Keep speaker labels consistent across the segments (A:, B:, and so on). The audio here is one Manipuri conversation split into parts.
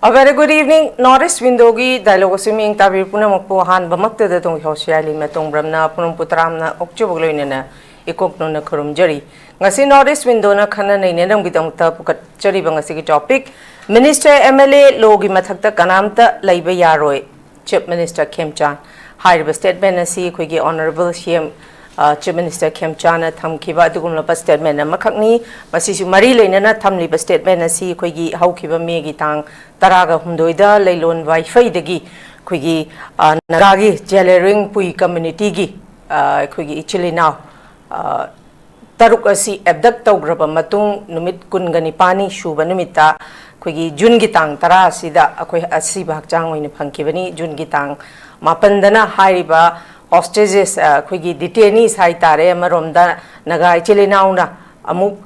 A: A very good evening. Norris Windogi dialogue swimming Tabir Punamako Han Bamakta the Tong Hosiali Metong Bramna Punum Putramna Okchobulina Ekokno Kurum Jerry. Ngasi Norris Windona Kana Nenam Gidamta Pukat Cherry Bangasiki topic. Minister MLA Logi Mathakta Kanamta Leiba Yaroi. Chief Minister Khemchand. High Statement Nasi Kwigi Honorable CM Chief Minister Khemchand Thamkiba Dugumla Statement Makakni Masisu Mari Lena Thamli Statement Nasi Kwigi Haukiba Megi Tang Taraga Hundoida Leilon Wi-Fi Degi Kwigi Nagagi Jelering Pui Community Gi Kwigi Chili now Tarukasi Abduct Tograba Matung Numit Kungani Pani Shuba Numita Kwigi Jun Gitang Tara Sida Akoi Asibak Jang in Pankibani Jun Gitang Mapandana Hariba hostages Kwigi detainees hai tare maromda naga chile nauna amuk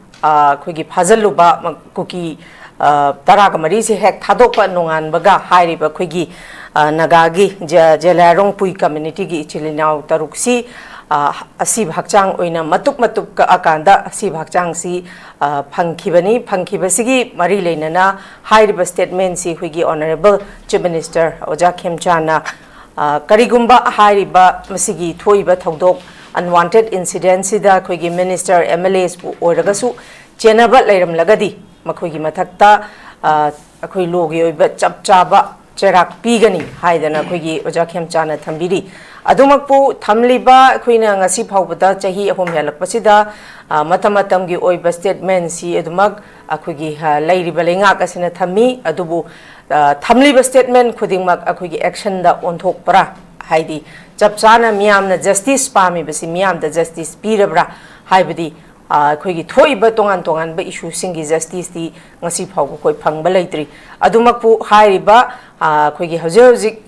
A: Kwigi Pazaluba Kuki Tarakamari se hek Tadopa Nongan Baga Hariba Kwigi Nagagi Jelarong Pui community gi chile now Taruksi Asib Hakchang Oina Matuk Akanda Asib Hakchang si Pankibani Pankibasigi Marile Nana Hariba statement si Kwigi Honorable Chief Minister Oja Khemchand Karigumba Hariba Masigi Toiba Togdok unwanted incidents da Kwigi Minister MLAs Oragasu Chenaba Lairam Lagadi Makwigi Mathakta Akoi Logi Chap Chaba Cherak Pigani Haidana Kwigi Oja Khemchand Thambiri Adumakpu Thamliba Kwina Ngasi Paubada Chahi Ahom Yalakpasida Matamatamgi Oiba statement si Edumag Akwigi Lairiba Lenga Kasina Thami Adubu Thamliba statement Kudingmak Akwigi action da onthok para Haidi Chapchana Miamna justice Pami Basi Miam the justice Pirabra Haibadi Kwigi Toiba Tongan ba issue singi justice di Ngasi Pauko Koi Pangbalatri Adumakpu Hariba Kwigi Hajozik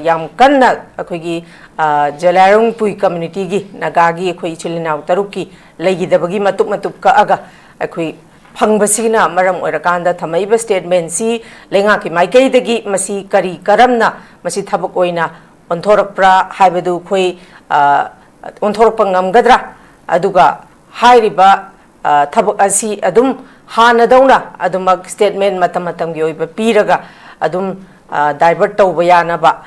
A: Yam Kanna Kwigi Jalarong Pui community gi Nagagi Koi Chilina Taruki Lagi Dabagi Matuk Kaaga Akwi Pangbasina Maram Orakanda Tamaiba statement si Lengaki Maikei degi Masi Kari Karamna Masi Tabakoina Ontorakpra Haibadu Koi Ontorakpangam Gadra Aduga Hairiba Tabak Asi Adum Hanadona Adumak statement Matamatam Gyoiba Piraga Adum Divert Bayana ba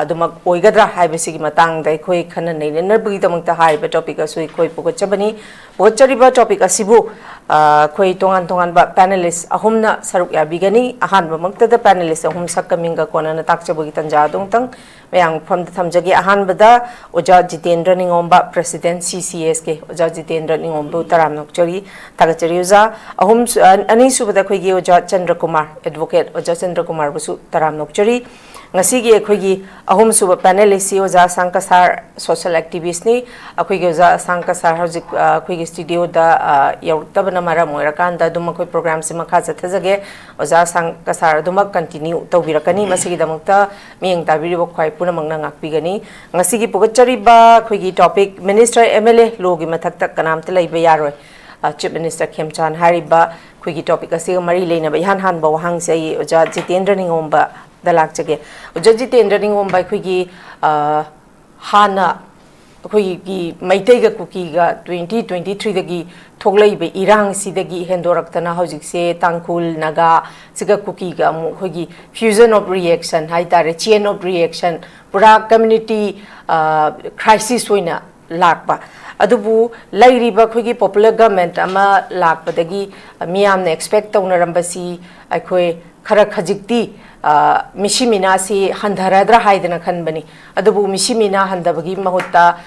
A: Dumak Oigadra Haibasigi Matang Daikoi Kanan Nerbutamanta Haiba topic as we koi Pukachabani, Pochariba topic Asibu, Koi Tongan ba panelists, Ahumna Sarukya Bigani, Ahan Bamukta the panelists, Ahum Sakaminga Konan Takchabugitan Jadung Tang, Mayang from the Tamjagi Ahan Bada, Oja Jitendra Ningomba, President CCSK, Oja Jitendra Ningombu Taram Nokchari, Tagachariuza, Ahum Anisu the Kwigi Oja Chandra Kumar, Advocate Oja Chandra Kumar Busu Taram Nokchari. Ngasigi Kwigi Ahum Suba panelist Oja Sankasar social activist ni Akwigi Oja Sankasar Hozik Kwigi studio da Yautabana Mara Moirakanda Dumakoi program Simakaza Tazage Oja Sankasar Dumak continue Tawirakani Masigi Damukta Ming Tabiri Bokai Punamang Pigani Ngasigi Pugachariba Kwigi topic Minister MLA Logi Mathakta Kanamta Leiba Yaroi Chief Minister Khemchand Hariba Kwigi topic Asiga Mari Lena Bayan Han Bawang Say Oja Jitendra Ningomba Dalak Jage Oja Jitendra Ningomba Kwigi Hana Kwigi Maitega Kukiga 2023 dagi Toglaibe Irang Sidagi Hendoraktana Hojikse Tangkul Naga Siga Kukiga Kwigi fusion of reaction Haitare chain of reaction Pura community crisis Wina Lakba Adubu Lairiba Kwigi popular government Ama Lakpadagi Miam expect Tonarambasi Akwe Kara Kajikti Mishimina si Handaradra Haidana Kanbani Adubu Mishimina Handabagi Mahuta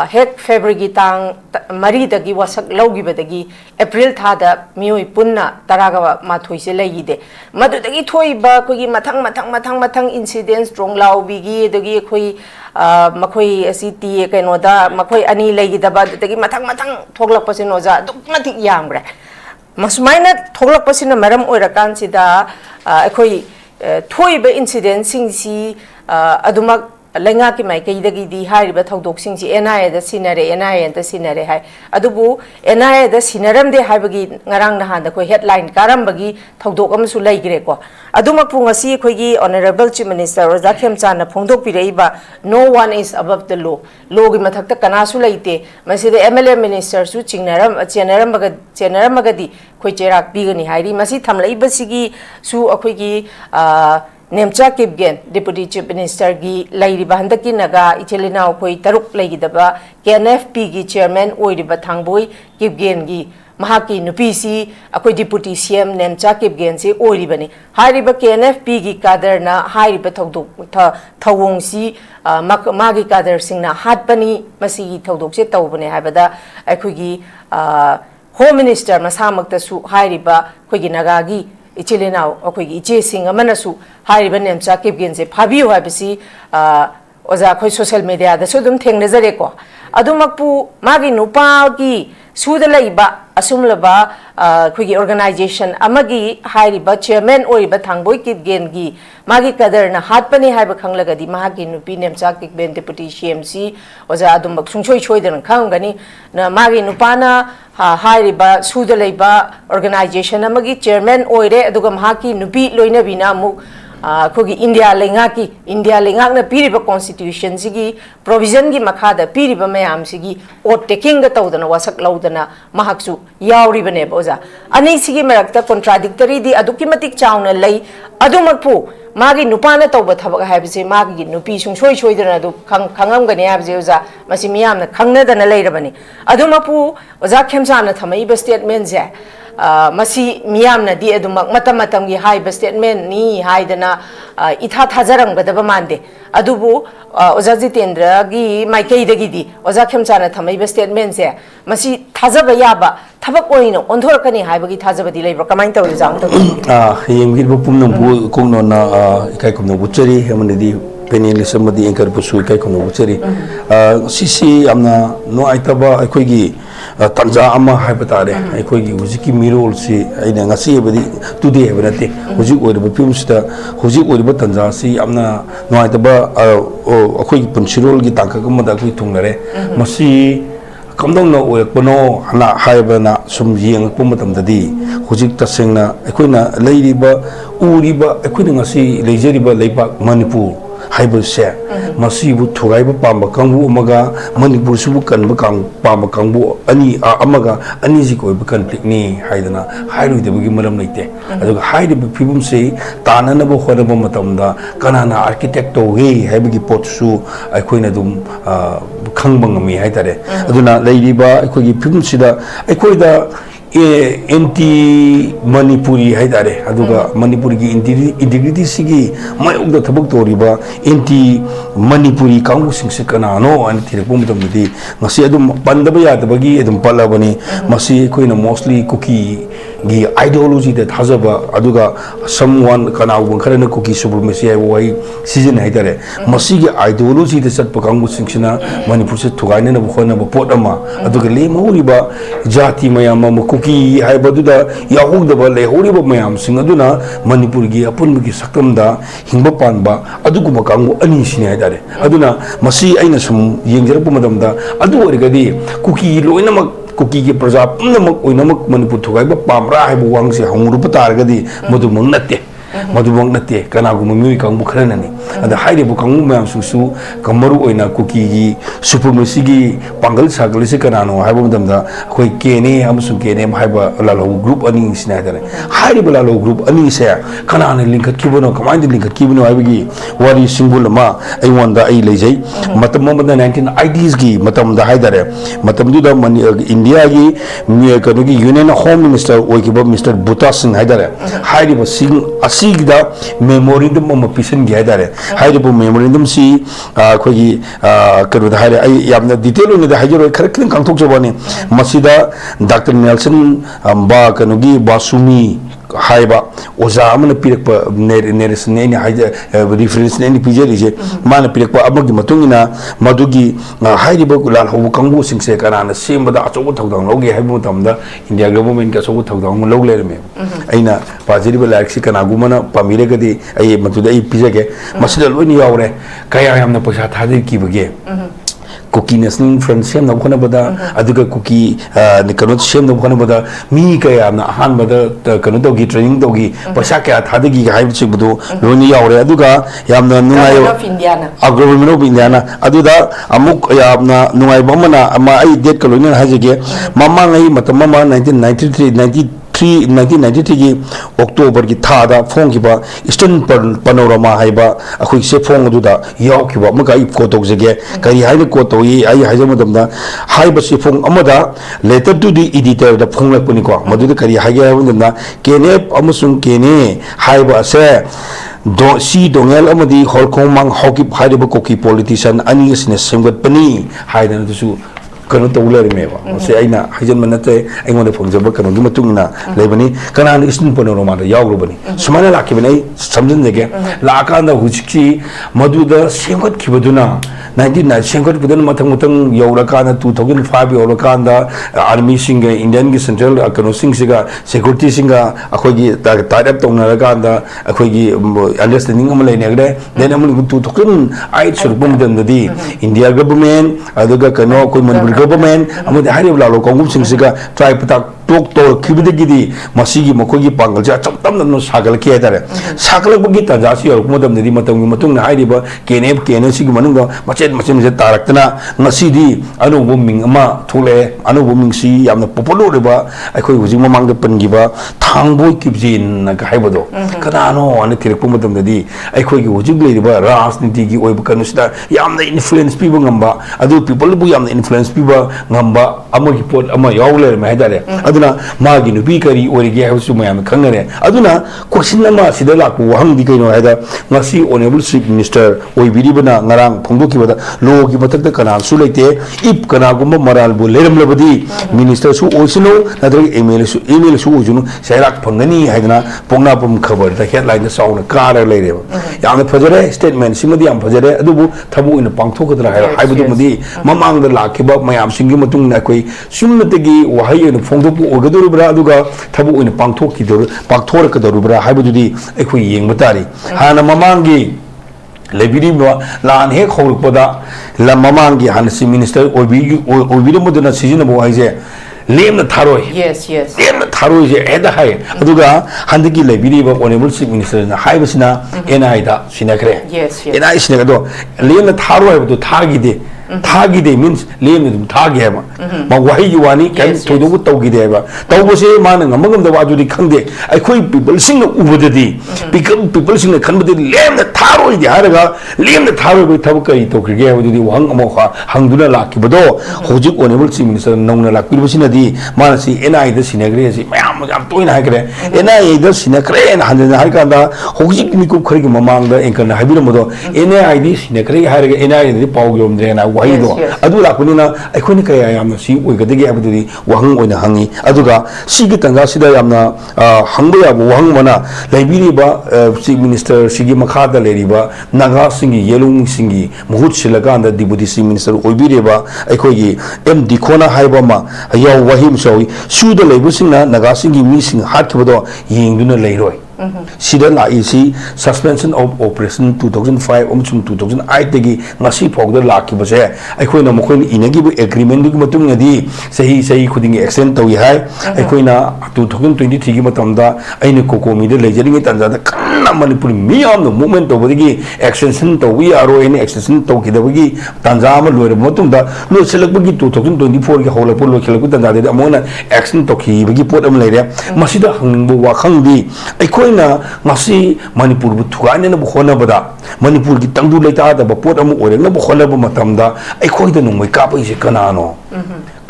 A: Hek February Tang Mari dagi wasak Logi Badagi April Tada Mui Punna Taraga Mathuise Laide Madu dagi Toiba Kugi Matang incidents strong Lao Bigi Dagi Kui Makoi City Kenoda Makoi Ani Laidaba Dagi Matang Toglak Pasinoza Dukmatic Yambre Masmaina Toglak Pasina Maram Oirakan Sida Akoi Toiba incidents Sing si Adumak lenga ki mai kai dagi di hai ba thodok sing ji NIA da sinare NIA da sinare hai adubu NIA da sinaram de hai bagi ngarang na han da ko headline karam bagi thodok am su lai gire ko aduma pung asi khoi gi honorable chief minister Raja Khemchand na phongdok pi rei ba no one is above the law gi mathak ta kana su laite masi de MLA minister su chingnaram chenaram magadi khoi cherak pi gani hai ri masi thamlai ba sigi su akhoi gi Nemcha Kipgen, Deputy Chief Minister gi Lairiba Handaki Naga, Ichelina Koi Taruk Laigidaba, KNFP gi Chairman Oiriba Thangboy, Kipgen gi Mahaki Nupisi, Akoi Deputy CM Nemcha Kipgen se Oiribani. Hariba KNFP gi Kaderna, Hariba Thawong si Magi Kader Singna Hatbani, Masi Todok se Taubane Habada, Akuigi Home Minister Masamakta su Hariba, Koigi Nagagi. Ichilena akoigi iche singa manasu hariba nemcha kipgen se phabiu habisi oza khoi social media da sodum thengnajare ko adumakpu magi nupa gi suda laiba asumlaba khoigi organization amagi hariba chairman oiba thangboi kipgen gi magi kadarna hatpani haiba khanglagadi mahagi nupi nemcha kipgen deputy CMC oza adumak sungchoi choidan khangani na magi nupana hariba suda laiba organization amagi chairman oire aduga mahaki nupi loina bina mu khogi India lenga na piriba constitution sigi provision gi makhada piriba mayam sigi o taking ga tawdana wasak laudana mahaksu yauri bane boza ani sigi marakta contradictory di aduki matik chauna lei adumakpu magi nupana tawba thabak haibse magi nupi sungsoi soidana adu khangam gani habse oza masi miyam na khangnadana leirabani adumapu oza Khemchand na thamai ba statement je masi miyam na di adumak matam gi haiba statement ni haidana itha thajarang gadaba mande adubu oza Jitendra gi maikai dagi di oza Khemchand na thamai ba statement je masi thajaba yaba thabak oina onthor kani haiba gi thajaba di leibra kamain taw jang to
B: yem gi bupum nam bu kongno na ikai kum no buchari hamne di panelist amadi anchor pusu ikai kum no buchari sisi amna no aitaba akhoi gi tanja ama haibatare akhoi gi hujiki mirol si aina ngasi badi today habanate hujik oiriba filmsta hujik oiriba tanja si amna no aitaba akhoi gi punchirol gi tangka kamada akhoi thungnare masi kamdong na oirakpano hana haibana sum yengakpa matamdadi hujik tasengna aikoina leiriba uriba aikoina ngasi leijariba leipak manipur haibase masibu thugaiba pamba kangbu amaga manipur subu kanba pamba kangbu ani amaga ani ji koiba conflict ni haidana hairuidebagi maram leite aduga hairiba fibum se tananaba honaba matamda kanana architect toge haibagi potsu aikoina dum khangba ngami haitare aduna leiriba aikogi fibum sida aikoida anti manipuri haidare aduga manipuri gi integrity sigi mayugda thabak toriba anti manipuri kangu singse kana no an thirekpum tamdi ngasi adum pandaba yadabagi adum palabani masi koina mostly cookie gi ideology that hazaba aduga someone kana ug kharana cookie supremacy ai wai season haidare masi gi ideology de sat pakangu singsina manipur se thugaina na bkhona pot ama aduga le mauriba jati mayama cookie haibaduna yahugdaba lehoriba mayam sing aduna manipur gi apungi sakamda hingba panba aduguma kangu ani sini haidare aduna masi aina sum yengjarpu madamda adu origadi cookie loinamak cookie gi praja pumnamak oinamak manipur thugaiba pamra haibu wangse hongrupa targadi madumang natte madumang natte kanaguma mui kangbu kharanani ada hairibu kangbu mayam susu kamaru oina cookie gi supremacy gi pangal sagal se kanano haibu madamda khoi kene amsung kene haiba lalo group ani sinadare hairibu lalo group ani se kanana linkat kibono kamain linkat kibono haibigi wari singbulama ai wanda ai lejai matam mamda 1980s gi matam da haidare matam du da India gi kanogi union home minister oikiba Mr. Bhuta Singh haidare hairibu sing asigda memorandum ma pisan gi haidare hairibu memorandum si khogi kanu da haire ai yamna detail on da hajiro kharkling kangthok jabani masida Dr. Nelson ba kanogi basumi haiba oza amana pirakpa narration ne haida reference ne pijeri mana pirakpa amagi matungina madugi hairiba lal hobu kangbu singse kanana sembada achobu thawdang logi haibu tamda India government ka achobu thawdang logle me aina pajiri ba laksi kana gumana pamire gadi ai matuda ai pijage masida loini yawre kaya yamna paisa thadi kibage Cookie National Friends Sham Nakona Bada, Aduga Cookie, the Kanot Sham Nakona Bada, Mika, Han Bada, Kanotogi, Training Dogi, Pasaka, Hadigi, Haibudo, Loni Aure, Aduga, Yamna Nuayo, Indiana, Agrovino of Indiana, Aduda, Amuk Yamna, Nuai Bomana, my dead colonial Hazage, Mama Matamama, 1993 October ki thada phone ki ba Eastern Panorama haiba akhui se phone aduda yaw ki ba maka ip ko tok jege kari haina ko to yi ai haija madam da haiba se phone amada letter to the editor da phone la puni ko madu kari haija madam da kene amusung kene haiba se do si dongel amadi holkong mang hoki haiba koki politician ani sine semgat pani haida na su kano to ular mewa se aina hajan manate aingone phongjaba kano gi matungna lebani kana Eastern Panorama da yawro bani sumana lakki bani samjin jege lakanda huchiki maduda semgat kibaduna 1990 semgat budan matang yawra kana 2005 yawra kana army singa Indian gi central kano singsiga security singa akhogi tarap tongna kanda akhogi understanding am leinegre then am 2008 surpum dandadi India government aduga kano koi government amudi hari lalo kongum singsiga try patak tok to kibidigi masigi mokogi pangal ja chamtam no sagal ki adare sagal bugi tajasi or modam di matung matung na hari ba kene sigi manung macet je taraktana ngasidi anu bombing ama thule anu bombing si yamna popular ba akhoi huji mamang da pangi ba thangboy kibjin na ka haibodo kanano ane tirpu modam di akhoi gi huji le ba rajniti gi oi ba kanusida yamna influence pibu ngamba adu people bu yamna influence pibu ngamba amagi pot ama yawle ma hadare aduna magi nubi kari origi hausu mayam khangare aduna question nama sida laku wahang di kaino haida ngasi honorable chief minister oibiribana ngarang phongdoki bada lo gi batakta kana su leite ip kana gumba maral bu leram labadi minister su oisino nadri email su ujunu sairak phangani haidana pongna pum khabar da headline da sauna kara leire yamna phajare statement simadi yam phajare adubu thabu ina pangthokadra haibudu madi mamang da lakhiba mayam singi matung na koi sumnatagi wahai ina phongdopu ogadurubra aduga thabu ina pangthokidor pangthorkadurubra haibududi ekhoi yengba tari hana mamangi lebiri lan hek khorukpada la mamangi hansi minister obi muduna sizina bo haije lemna tharoi
A: yes
B: lemna tharoi je eda hai aduga handiki lebiri ba honorable chief minister na haibasina NI da sinakre NI sinakado lemna tharoi haibdu thagi de means lem thagi haba ma wahi wani kan thodu tawgi de ba tawbose man ngamangam da waju di khangde ai khoi people sing ubudadi people sing khanbudi lem na tharoi di haraga lem na tharoi bi thabu kai to krige waju wang amo kha hangduna lakki bodo hojik honorable chief minister nongna lakki bosina di manasi NI da sinagre si mayam am toina hakre NI da sinakre na hanjana harka da hojik miku khorigi mamang da enkan habira modo NI di sinakre haraga NI di pawgyom de na wahido adu lakunina akhoni kaya yamna si oigadagi abuduri wahang oina hangi aduga sigi tanga sida yamna hangba ya wahang mana laibiri ba chief minister sigi makhada leriba naga singi yelung singi muhut silaganda deputy chief minister oibire ba akhoi MD khona haiba ma yaw wahim sawi suda leibusingna naga singi mi sing hatkibodo yengduna leiroi sida la isi suspension of operation 2005 amchum 2008 dagi ngasi phogda lakki base aikoina mokoin inagi bu agreement gi matung ngadi sahi khuding extend tawi hai aikoina 2023 gi matamda aina kokomi de lejering tanja da kanna manipur miyam no movement to bagi extension to we are in extension to ki da bagi tanja ma loire matung da lo selak bagi 2024 gi hola polo khelak tanja de amona action to ki bagi pot am leire masida hangbu wa khangdi aikoina ngasi manipur bu thugane na bu khona bada manipur gi tangdu leita da ba pot am ore na bu khona ba matamda aikoi da nongmai ka pai se kanano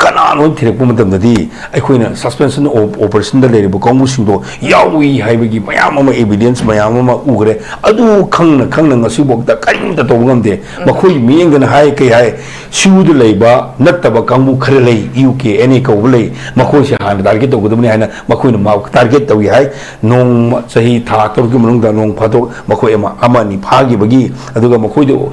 B: kanaano thirekpa matamdadi aikoina suspension of operation da leribo kongmusindo yawi haibagi mayam ama evidence mayam ama ugre adu khangna ngasi bokta karimta tobngamde makhoi miyengna hai kai hai siudu leiba nattaba kangbu khare lei uk any ko lei makhoi se han target togudumni haina makhoi na ma target tawi hai nong sahi tha torki manungda nong phato makhoi ama ni phagi bagi aduga makhoi do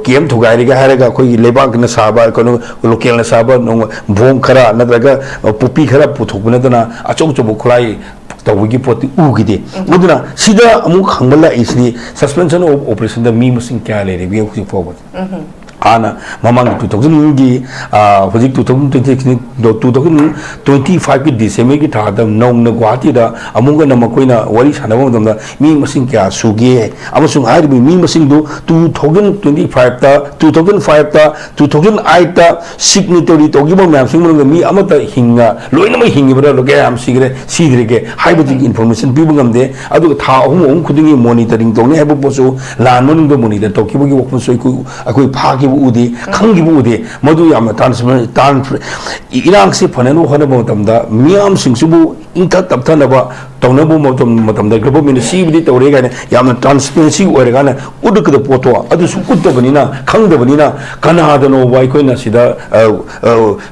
B: kem thugai ga haraga khoi lebak na saba kono local na saba nong bong khara natraga pupi khara puthokna dana achong chobo khulai tawigi poti ugide uduna sida amu khangala isni suspension of operation da mi masing kya le review ku forward ana mamang 2000 gi hojik 2025 ki December ki tha da nong na Guwahati da amunga na makoina wari sanaba da mi masing kya suge amasung hai mi masing do 2025 ta 2005 ta 2008 ta signatory togi ba myam sing mong mi amata hinga loina ma hingi bra loge am sigre sidre ke haibuti information bi bungam de adu tha hum khudingi monitoring tong ne habu poso lan monung do monitor toki bugi wok soi ku akoi phagi udi khangi bu udi madu yam transfer irang se phananu hona bo tamda miam singsubu inka tapthana ba tawnabu matam da government sibdi tawre ga yam transparency ore ga na uduk da poto adu su kutta banina khangda banina kana da no wai koina sida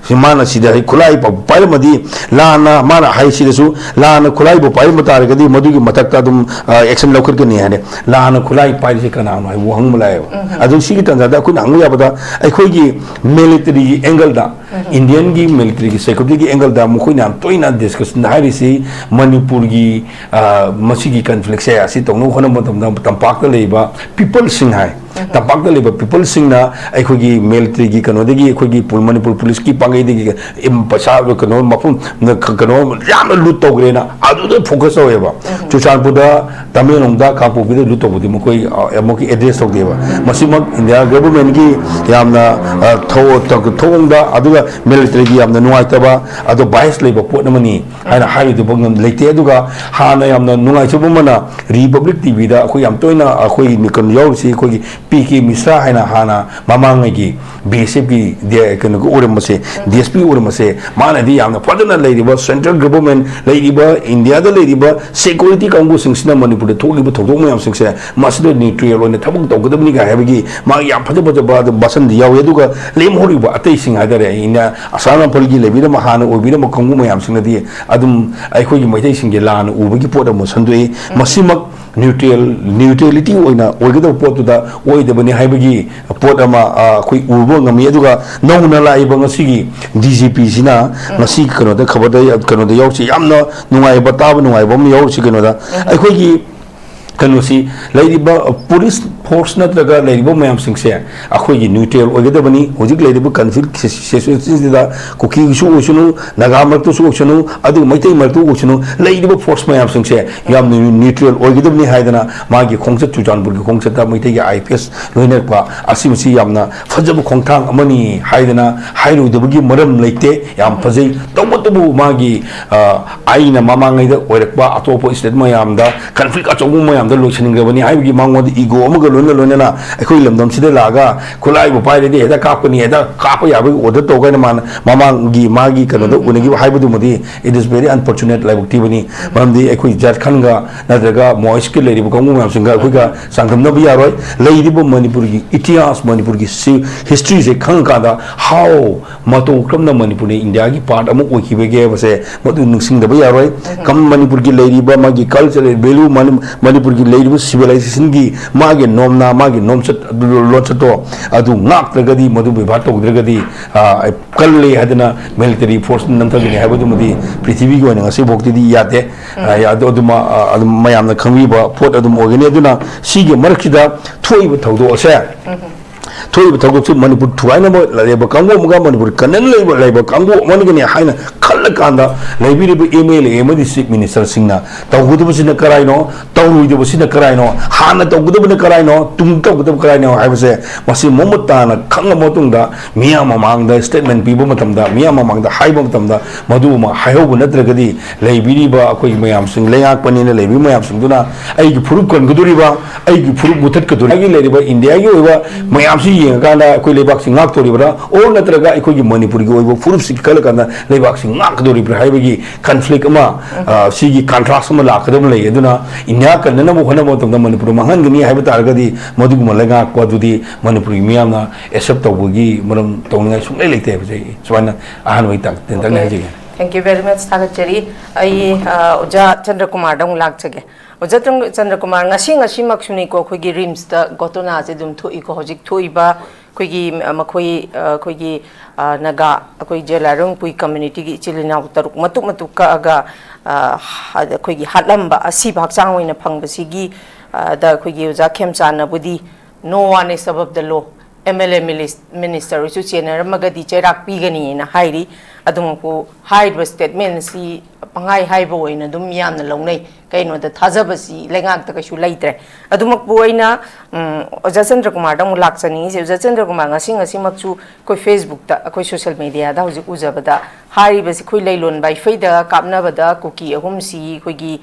B: simana sida kulai pa paimadi lana mana hai sida su lana kulai bo paim tar ga di madu gi matakta dum action lokar ke ni hane lana kulai pai se kana no wo hang malai adu sigi tan da ku nang ya bada ai khoi gi military angle da Indian gi military gi security gi angle da mu khoi nam toina discussion hari si manipur gi masigi conflict se asi tongno khona matam tampak leiba people sing hai tampak leiba people sing na ai khoi gi military gi kano de gi khoi gi manipur police ki pangai de gi pasa kano mapum kano yam lut to gre na adu de focus hoeba chuchanpur da tamilong da kapu bi de lut to budi mu khoi amoki address to deba masimak india government gi yamna thong da aduga military gi yamna nuai taba adu bias leiba pot namani haina hai du bangam leite aduga hana yamna nungai chubumana republic tv da khoi yam toina khoi nikon yaw si khoi pk misra haina hana mamangai gi bsp gi de kan go uramase dsp uramase mana di yamna padana leiba central government leiba india da leiba security kangu singsina manipur da tholiba thodong mayam singse masida neutral oina thabuk tawgadabni ga habigi ma yam phada ba basan di yaw aduga lemhoriba atei sing hadare ina asana polgi lebira mahana obira makangu mayam singna di adum akhoi gi maitai singge lan ubagi poda mo sandoi masimak neutrality oina oigada pot da oidabani haibagi pot ama khoi ubo ngami aduga nongna laiba ngasigi dgp sina ngasi kano da khabar da kano da yauchi yamna nungai bataba nungai bom yauchi kano da akhoi gi kanosi leiba police force natraga leiba mayam singse akhoi gi neutral oigedabani hojik leiba conflict situation da koki su osunu nagamar to su osunu adu maitai martu osunu leiba force mayam singse yam neutral oigedabani haidana magi khongchat chujanpur gi khongchat da maitai gi ips loiner pa asimsi yamna fajabu khongthang amani haidana hairu debagi maram leite yam fajai tawbatubu magi aina mamangai da oirakpa atopo state mayam da conflict achobu mayam da loisaning gabani haibagi mangwad ego amaga lona akhoi lamdam sida laga khulai bo pai de da kapani da kapa yabi order to ga man mamangi magi kana da unigi haibadu modi it is very unfortunate like tibani mamdi akhoi Jharkhand ga nadraga moiskil leri bo kongu mam singa akhoi ga sangam na bi yaroi leiri bo manipur gi itihas manipur gi history se khang ka da how mato kram na manipur ne india gi part amu okibe ge base madu nungsing da bi yaroi kam manipur gi leiri ba magi cultural value manipur gi leiri bo civilization gi magi nomna magi nomsat lochato adu ngak tragadi madu bi bhato dragadi kalle hadna military force namthagini habadu mudi prithvi gi ona ngasi bokti di yate ya aduma mayamna khangwi ba pot adum ogene aduna sige marakida thoi thaudo ase थोड़ी थोड़ी से मणिपुर थुआइना लेब Congo muga Manipur Kanan lab Congo मनिगनि हाइना खल्ल kanda lebi email emadi chief minister singna tawgudu sina karaino tawruidu sina karaino hana tawgudu karaino tung tawgudu karaino haibase masi momota na khanga motungda miya mamangda statement pibo matamda miya mamangda haibo matamda madu ma hayobu natragadi lebi ba akoi mayam sing leyak panina lebi mayam singduna ai gi furup kan guduriba ai gi furup mutat kaduri ai leriba india gi oiba mayam si yenganda akoi lebak sing ngak toribra o natraga akoi gi manipur gi oiba furup sik kala kana lebak sing ngak doribra haibagi conflict ama sigi contrast ma lakadam lei aduna india kan na mo hona mo tamda manipur mahan gni haiba targadi madu ma lega ko dudi manipur miyam na accept tawgi maram tawngai sung lei leite bajai swana ahan wai tak ten tak ne ji.
A: Thank you very much, Thagachari. I Uja Chandra Kumar dong lakchage. Uja Chandra Kumar ngasi maksuni ko khogi rims da gotona je dum thui ko hojik thui ba khogi makhoi khogi naga khoi jelarung pui community gi chilina taruk matuk ka aga khogi hatlamba asi bhakchang oina phangbasi gi da khogi Uja Khemchand na budi no one is above the law. MLA minister su chena magadi cherak pigani na hairi adumku haid statement si pangai haibo oina dum yamna longnai kaino da thajabasi lengak ta kaisu leitre adumak boina Uja Chandra Kumar dang lakchani je Uja Chandra Kumar ngasi makchu koi Facebook ta koi social media da hujik ujabada hari basi koi leilon bai faida kapna bada kuki ahum si koi gi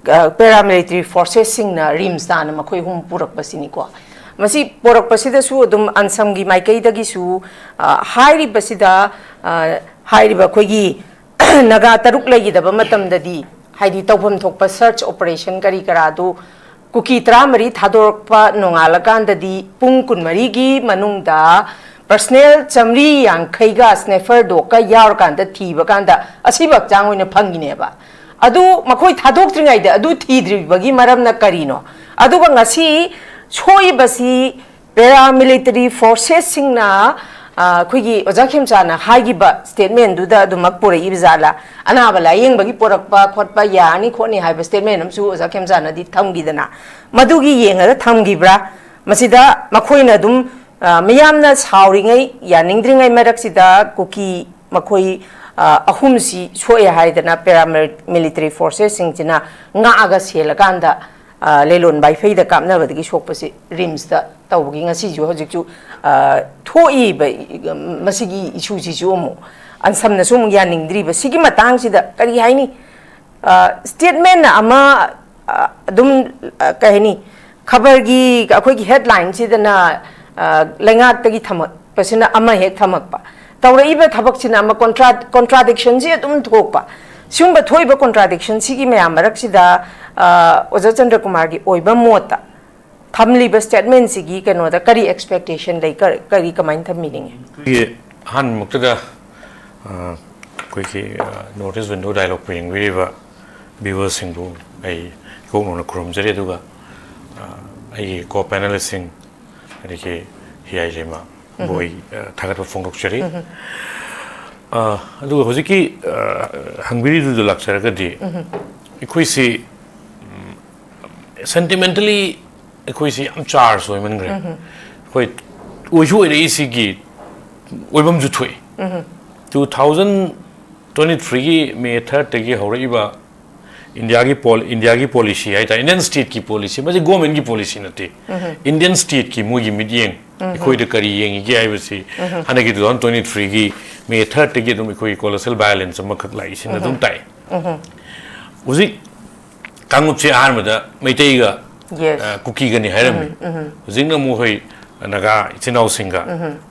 A: paramilitary forces sing na rims da na makoi hum purak basini ko masi porak pasida su dum ansam gi maikai da gi su hairi basida hairi ba khoi gi naga taruk legi da ba matam da di haidi tawpham thokpa search operation kari kara du kuki tramari thadork pa nongala kan da di pung kun mari gi manung da personnel chamri yang khaiga sniffer do ka yar kan da thi ba kan da asibak chang oina phangi ne ba adu makhoi thadok tringai da adu thi dri bagi maram na karino adu ba ngasi choi basi paramilitary forces singna khoigi Uja Khemchand na haigi ba statement du da dumak pore ibzala anabala yeng bagi porakpa khotpa yani khoni haiba statement amsu Uja Khemchand na di thamgi dana madugi yenga da thamgi bra masida makhoina dum miyamna sauringai yaningdringai maraksida kuki makhoi ahum si choi haidana paramilitary forces singchina nga aga selakanda leilon bai faida kapna badagi sokpasi rims da tawgi ngasi ju hojikju thoi ba masigi issue ji ju mo ansamna sum yaning dri ba sigi matang sida kari haini statement na ama dum kahini khabar gi akhoi gi headline sida na lengak tagi thamak pasina ama hek thamak pa tawra iba thabak sina ama contradiction ji dum thokpa sumba thoiba contradiction sigi me amarak sida Uja Chandra Kumar gi oiba mota thamli ba statement sigi kano da kari expectation lai kari kamain tham meaning
C: ye han mukta da koi ki notice window dialogue pring we ba viewers sing bu ai ko no krom jare du ga ai ko panelist sing ari ke HEEYAI LEIMA boy thagat ba phong rok jare adu hojiki hangbiri du laksara ga di ikoi si sentimentally koi si am charge so man gre koi oju ere isi gi oibam ju thui 2023 gi May 3rd te gi hore iba India ki policy ai ta Indian state ki policy ma government ki policy nati Indian state ki mu gi midyeng koi de kari yeng gi ai basi hanagi 2023 gi May 3rd te gi dum koi colossal violence ma khak lai sin dum tai uzi kangup che har mada maitai ga kuki ga ni hairam jingna mu hoi naga chinau singa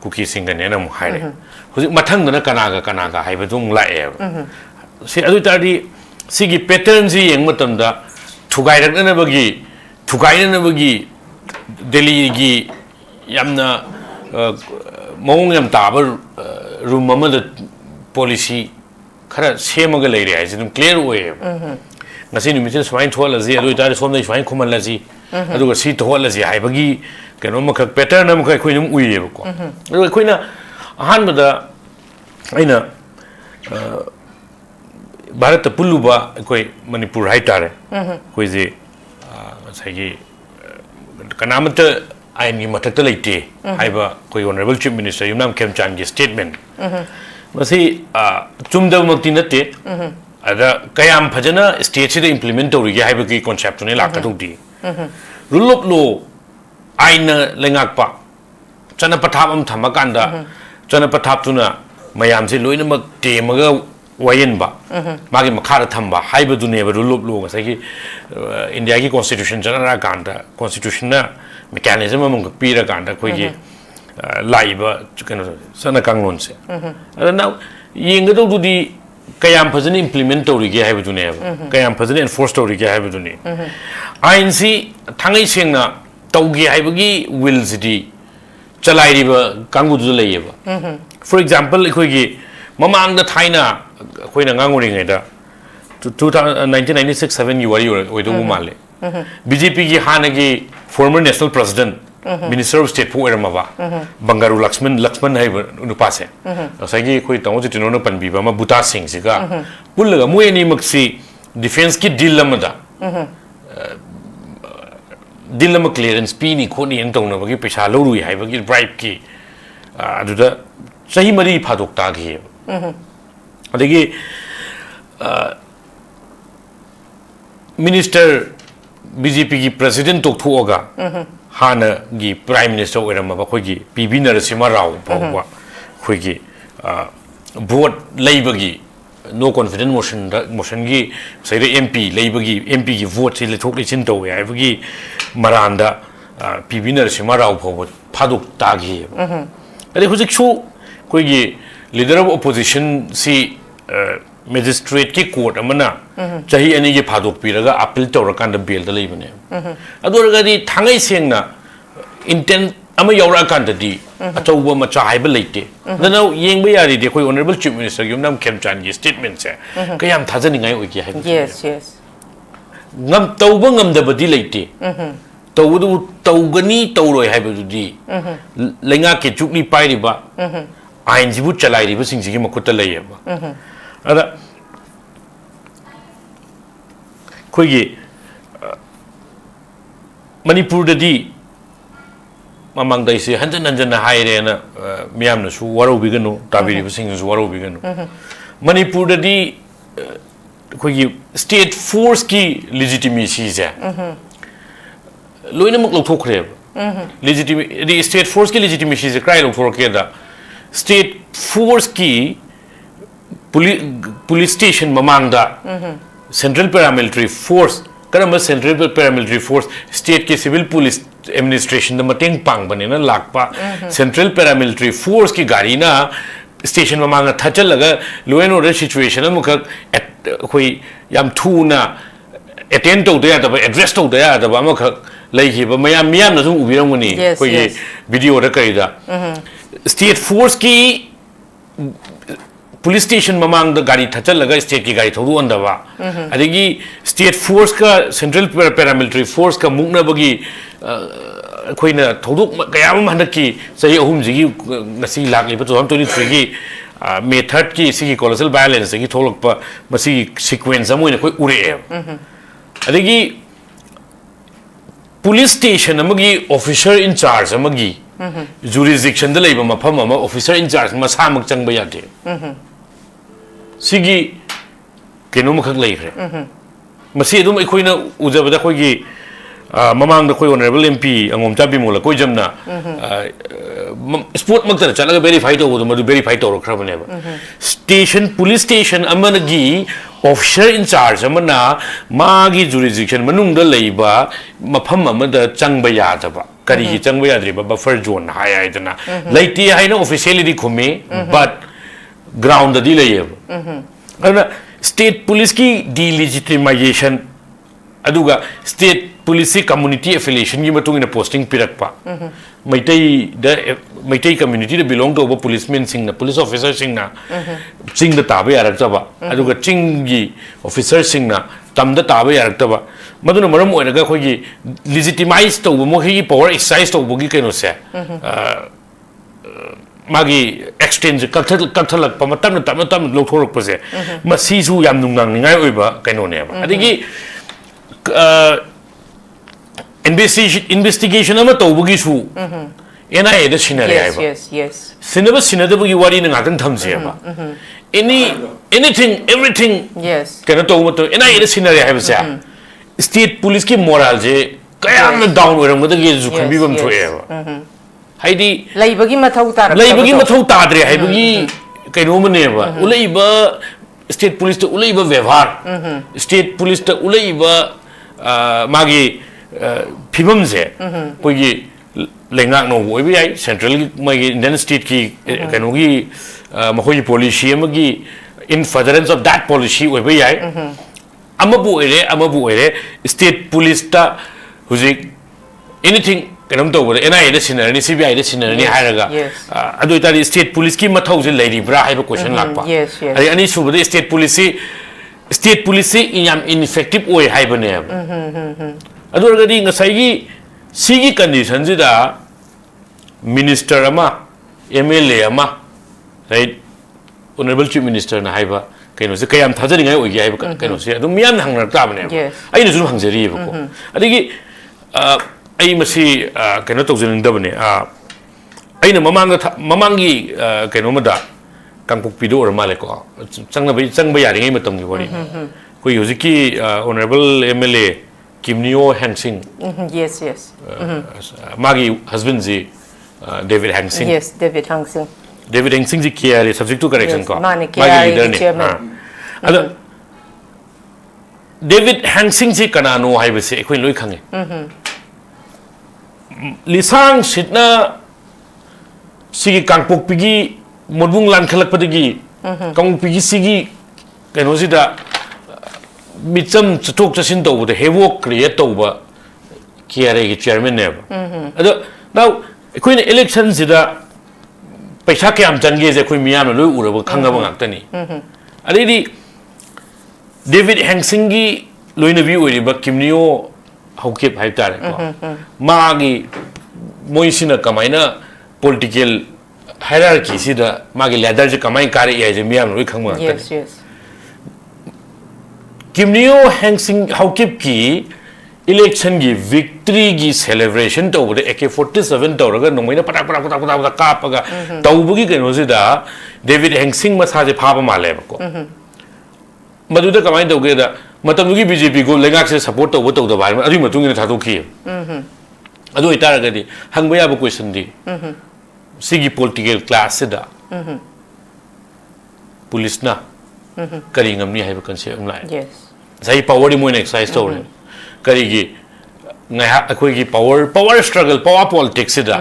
C: kuki singa ne na mu haire huji mathang na kana ga haiba dung la e se adu tari sigi pattern ji yeng matam da thugai rak na bagi Delhi gi yamna mong yam tabar room ma da policy khara semaga leire ai jidum clear way ngasi numit swine thola ji adu tari somna swine khuman la ji adu ga si thola ji hai bagi kano ma khak pattern am khai khoinum uye ko adu khoina ahan bada aina Bharat puluba koi Manipur hai tare koi je sagi Kanamta ai ni Mathakta leite haiba koi honorable chief minister Khemchand gi statement masi chumda makti natte ada kayam phajana state sida implement tawri ge haiba ki concept ne lakadudi rule of law aina lengak pa chana pathap am thamakanda chana pathap tuna mayam se loina mak temaga wayen ba magi makhara thamba haiba dune ba rule of law ngasai India ki constitution chana kanda constitution na mechanism among pira kanda khoi gi laiba kano sana kanglon se ada now yengado dudi kayam phajana implement tawri ge haiba dune kayam phajana enforce tawri ge haiba dune ainc thangai sengna tawge haiba gi will sidi chalai riba kangu du leyeba for example khoi gi mamang da thaina khoi na ngangori ngai da 1996 7 yuari oi do male BJP ki hana gi former national president minister of state for Ermaba Bangaru Lakshman hai nupa se asagi khoi tawo jitino na panbi ba ma buta singh siga pullaga mu eni maksi defense ki deal lamada deal lam clearance pi ni khoni en tawna bagi paisa lorui hai bagi bribe ki aduda sahi mari phadok ta gi adagi minister BJP ki president tok thoga hana gi prime minister oirama ba khoi gi PB Narasimha Rao bawa khoi gi vote leibagi no confidence motion gi sai MP leibagi MP gi vote si le thok le chin to ya bagi maranda PB Narasimha Rao bawa phaduk ta gi ade hujik chu khoi gi leader of opposition si magistrate ki court amana chahi ani ge phadok piraga appeal tawrakanda bail da leibane aduraga di thangai sengna intent ama yaura kanda di achauba macha haiba leite dana yengba yari de khoi honorable chief minister gi nam Khemchand gi statement se kayam thajani ngai oi gi haiba
A: yes yes
C: ngam tauba ngam da badi leite tawdu tawgani tawroi haiba di lenga ke chukni pairi ba ain jibu chalai ri ba sing gi makutta leyeba ada khoi manipur da di mamang dai se hanjan hanjan haire na miyam na su waro bigano tabiri sing su waro bigano manipur da di khoi state force ki legitimacy ja loina mak lokthokre legitimacy state force ki legitimacy ja cry lokthok da state force ki police station mamangda central paramilitary force karamba central paramilitary force state ke civil police administration da mateng pang bane na lakpa central paramilitary force ki gari na station mamanga thachal laga law and order situation amukha khoi yam thuna attend to da ba address to da ba amukha laihi ba mayam na sum ubirangani khoi video da kai da state force ki police station mamang da gari thachal laga state ki gari thodu andaba adigi state force ka central paramilitary force ka mukna bagi khoina thoduk kayam hanaki sahi ahum jigi ngasi lakli pa 2023 gi method ki sigi colossal violence gi tholok pa masi sequence amoina khoi ure adigi police station amagi officer in charge amagi jurisdiction da leiba mafam ama officer in charge masa mak changba yate sigi keno makhak leikre masi adum ekhoi ujabada khoi gi mamang da khoi honorable MP angom chabi mola koi jamna sport makta chalaga verify to do madu verify to rokhrabane ba station police station amana gi officer in charge amana magi jurisdiction manung da leiba mafam amada changba yadaba kari gi changba yadri ba buffer zone hai dana leiti haina officially khumi but ground di leyeb state police ki delegitimization aduga state police community affiliation gi matung ina posting pirakpa maitai community da belong to policemen sing na police officer sing na sing da tabe yarak taba aduga ching gi officer sing na tam da tabe yarak taba maduna maram oinaga khoi gi legitimize to mo hi power exercise to gi keno se magi exchange kakthal pamatam tam lokthorok pase masi su yam nungang ningai oiba kaino ne ba adigi investigation ama to bugi su NIA da sinare
A: Yes,
C: haiba
A: yes, yes.
C: sinaba sinadabagi wari na ngatan thamse ba anything everything
A: Yes.
C: kana to mato NIA da sinare haiba sa state police ki moral je kayam na down oram da ge ju khambi bam thoe ba haidi
A: Leibagi mathau tarak.
C: leibagi mathau tadre haibagi kaino mane ba ulaiba state police to ulaiba व्यवहार state police to ulaiba magi phibam je koigi lengak no boi bi ai central magi Indian state ki kaino gi mahoi policy amagi in furtherance of that policy oi bi ai amabu ere state police ta huzik anything kanam to bore NIA da sinarani CBI da sinarani hairaga adu itari state police ki mathau je leiri bra haiba question lakpa ari ani subade state police inyam ineffective oi haiba ne adu ragadi ngasai gi sigi condition jida minister ama MLA ama right honorable chief minister na haiba kaino se kayam thajari ngai oi gi haiba kaino se adu miyam hangnak ta bane ai nu hangjari ba ko adigi ai masi kaino tawjin dabane aina mamangi kaino mada kangpuk pido or male ko changba yari ngai matam gi wari koi hojiki honorable MLA Kimnio Hangsing
A: Yes, yes.
C: magi husband ji David Hangsing
A: Yes, David Hangsing.
C: David Hangsing ji KRA subject to correction ko
A: magi leader ne
C: ada David Hangsing ji kanano haibase ekoi loi khange lisang sitna sigi kangpok pigi modbung lan khalak padagi kangpok pigi sigi kaino sida micham chatok chasin tawba de hevok create tawba KRA gi chairman ne ado now ekoi election sida paisa kyam change je ekoi miyam loi uraba khangaba ngaktani adidi David Hangsing gi loina bi oriba Kimnio hokep hai tare ko magi moisina kamaina political hierarchy sida magi ladder je kamai kare ya je miyam loi khangma
A: Yes, yes.
C: Kimnio Hangsing hokep ki election gi victory gi celebration to bude AK47 to raga nomaina pata kapaga tawbugi keno sida David Hangsing masa je phaba male ko maduda kamai tawge da matamdugi BJP go lengak se support to da bar adu matung ina thadu ki adu itara gadi hangba ya question di sigi political class da police na kari ngamni hai ba concept am lai
A: Yes.
C: sai power di moin exercise to kari gi ngai akoi gi power struggle power politics da